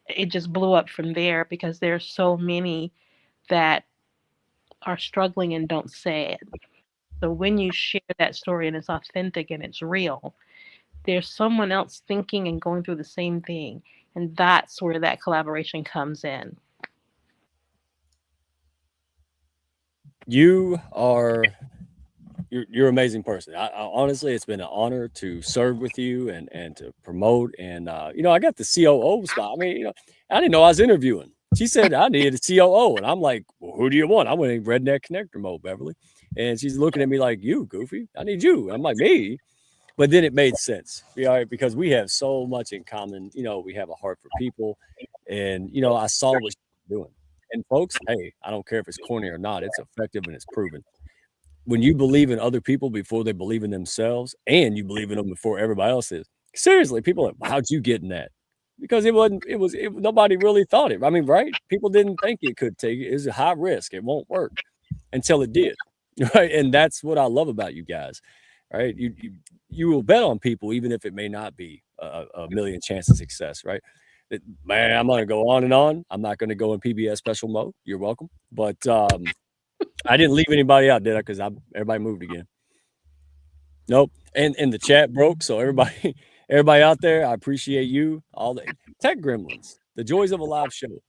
it just blew up from there because there's so many that are struggling and don't say it. So when you share that story and it's authentic and it's real, there's someone else thinking and going through the same thing. And that's where that collaboration comes in. You're an amazing person. I honestly, it's been an honor to serve with you and to promote. And, I got the COO spot. I mean, I didn't know I was interviewing. She said I needed a COO. And I'm like, well, who do you want? I went in redneck connector mode, Beverly. And she's looking at me like, you, Goofy. I need you. I'm like, me? But then it made sense, because we have so much in common. We have a heart for people, and I saw what she was doing. And folks, hey, I don't care if it's corny or not; it's effective and it's proven. When you believe in other people before they believe in themselves, and you believe in them before everybody else is, seriously, people are like, how'd you get in that? Because nobody really thought it. I mean, right? People didn't think it could take it. It's a high risk. It won't work until it did. Right. And that's what I love about you guys. Right. You will bet on people, even if it may not be a million chance of success. Right. Man, I'm going to go on and on. I'm not going to go in PBS special mode. You're welcome. But I didn't leave anybody out, did I? Because everybody moved again. Nope. And the chat broke. So everybody out there, I appreciate you. All the tech gremlins, the joys of a live show.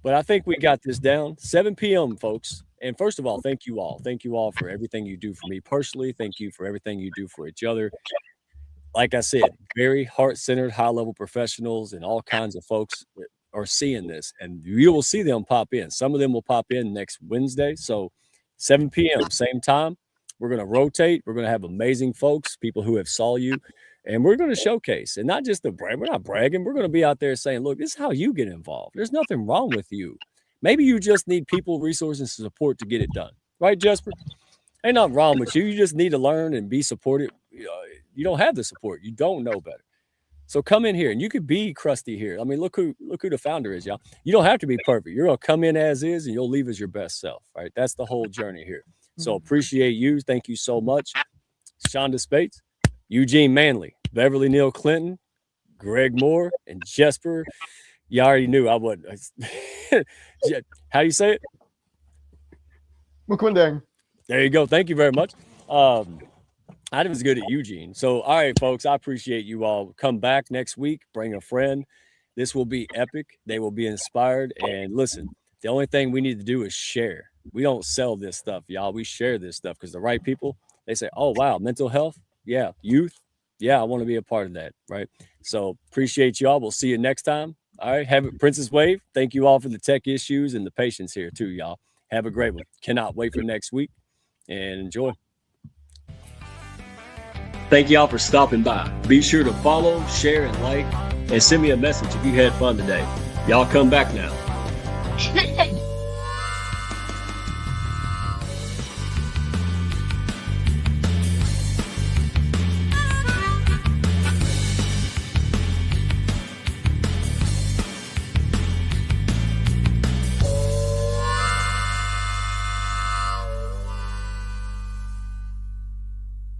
But I think we got this down. 7 p.m., folks. And first of all, thank you all. Thank you all for everything you do for me personally. Thank you for everything you do for each other. Like I said, very heart-centered, high-level professionals and all kinds of folks that are seeing this. And you will see them pop in. Some of them will pop in next Wednesday. So 7 p.m., same time. We're going to rotate. We're going to have amazing folks, people who have saw you. And we're going to showcase, and not just the brag. We're not bragging. We're going to be out there saying, look, this is how you get involved. There's nothing wrong with you. Maybe you just need people, resources, and support to get it done. Right, Jesper? Ain't nothing wrong with you. You just need to learn and be supported. You don't have the support. You don't know better. So come in here, and you could be crusty here. I mean, look who the founder is, y'all. You don't have to be perfect. You're going to come in as is, and you'll leave as your best self. Right? That's the whole journey here. So appreciate you. Thank you so much. Shonda Spates, Eugene Manley, Beverly Neal Clinton, Greg Moore, and Jesper. You already knew I wouldn't. How do you say it? Mukundang. There you go. Thank you very much. I was good at Eugene. So, all right, folks, I appreciate you all. Come back next week. Bring a friend. This will be epic. They will be inspired. And listen, the only thing we need to do is share. We don't sell this stuff, y'all. We share this stuff because the right people, they say, oh, wow, mental health. Yeah. Youth. Yeah, I want to be a part of that. Right. So appreciate y'all. We'll see you next time. All right. Have it, Princess Wave. Thank you all for the tech issues and the patience here too, y'all. Have a great one. Cannot wait for next week and enjoy. Thank y'all for stopping by. Be sure to follow, share, and like, and send me a message if you had fun today. Y'all come back now.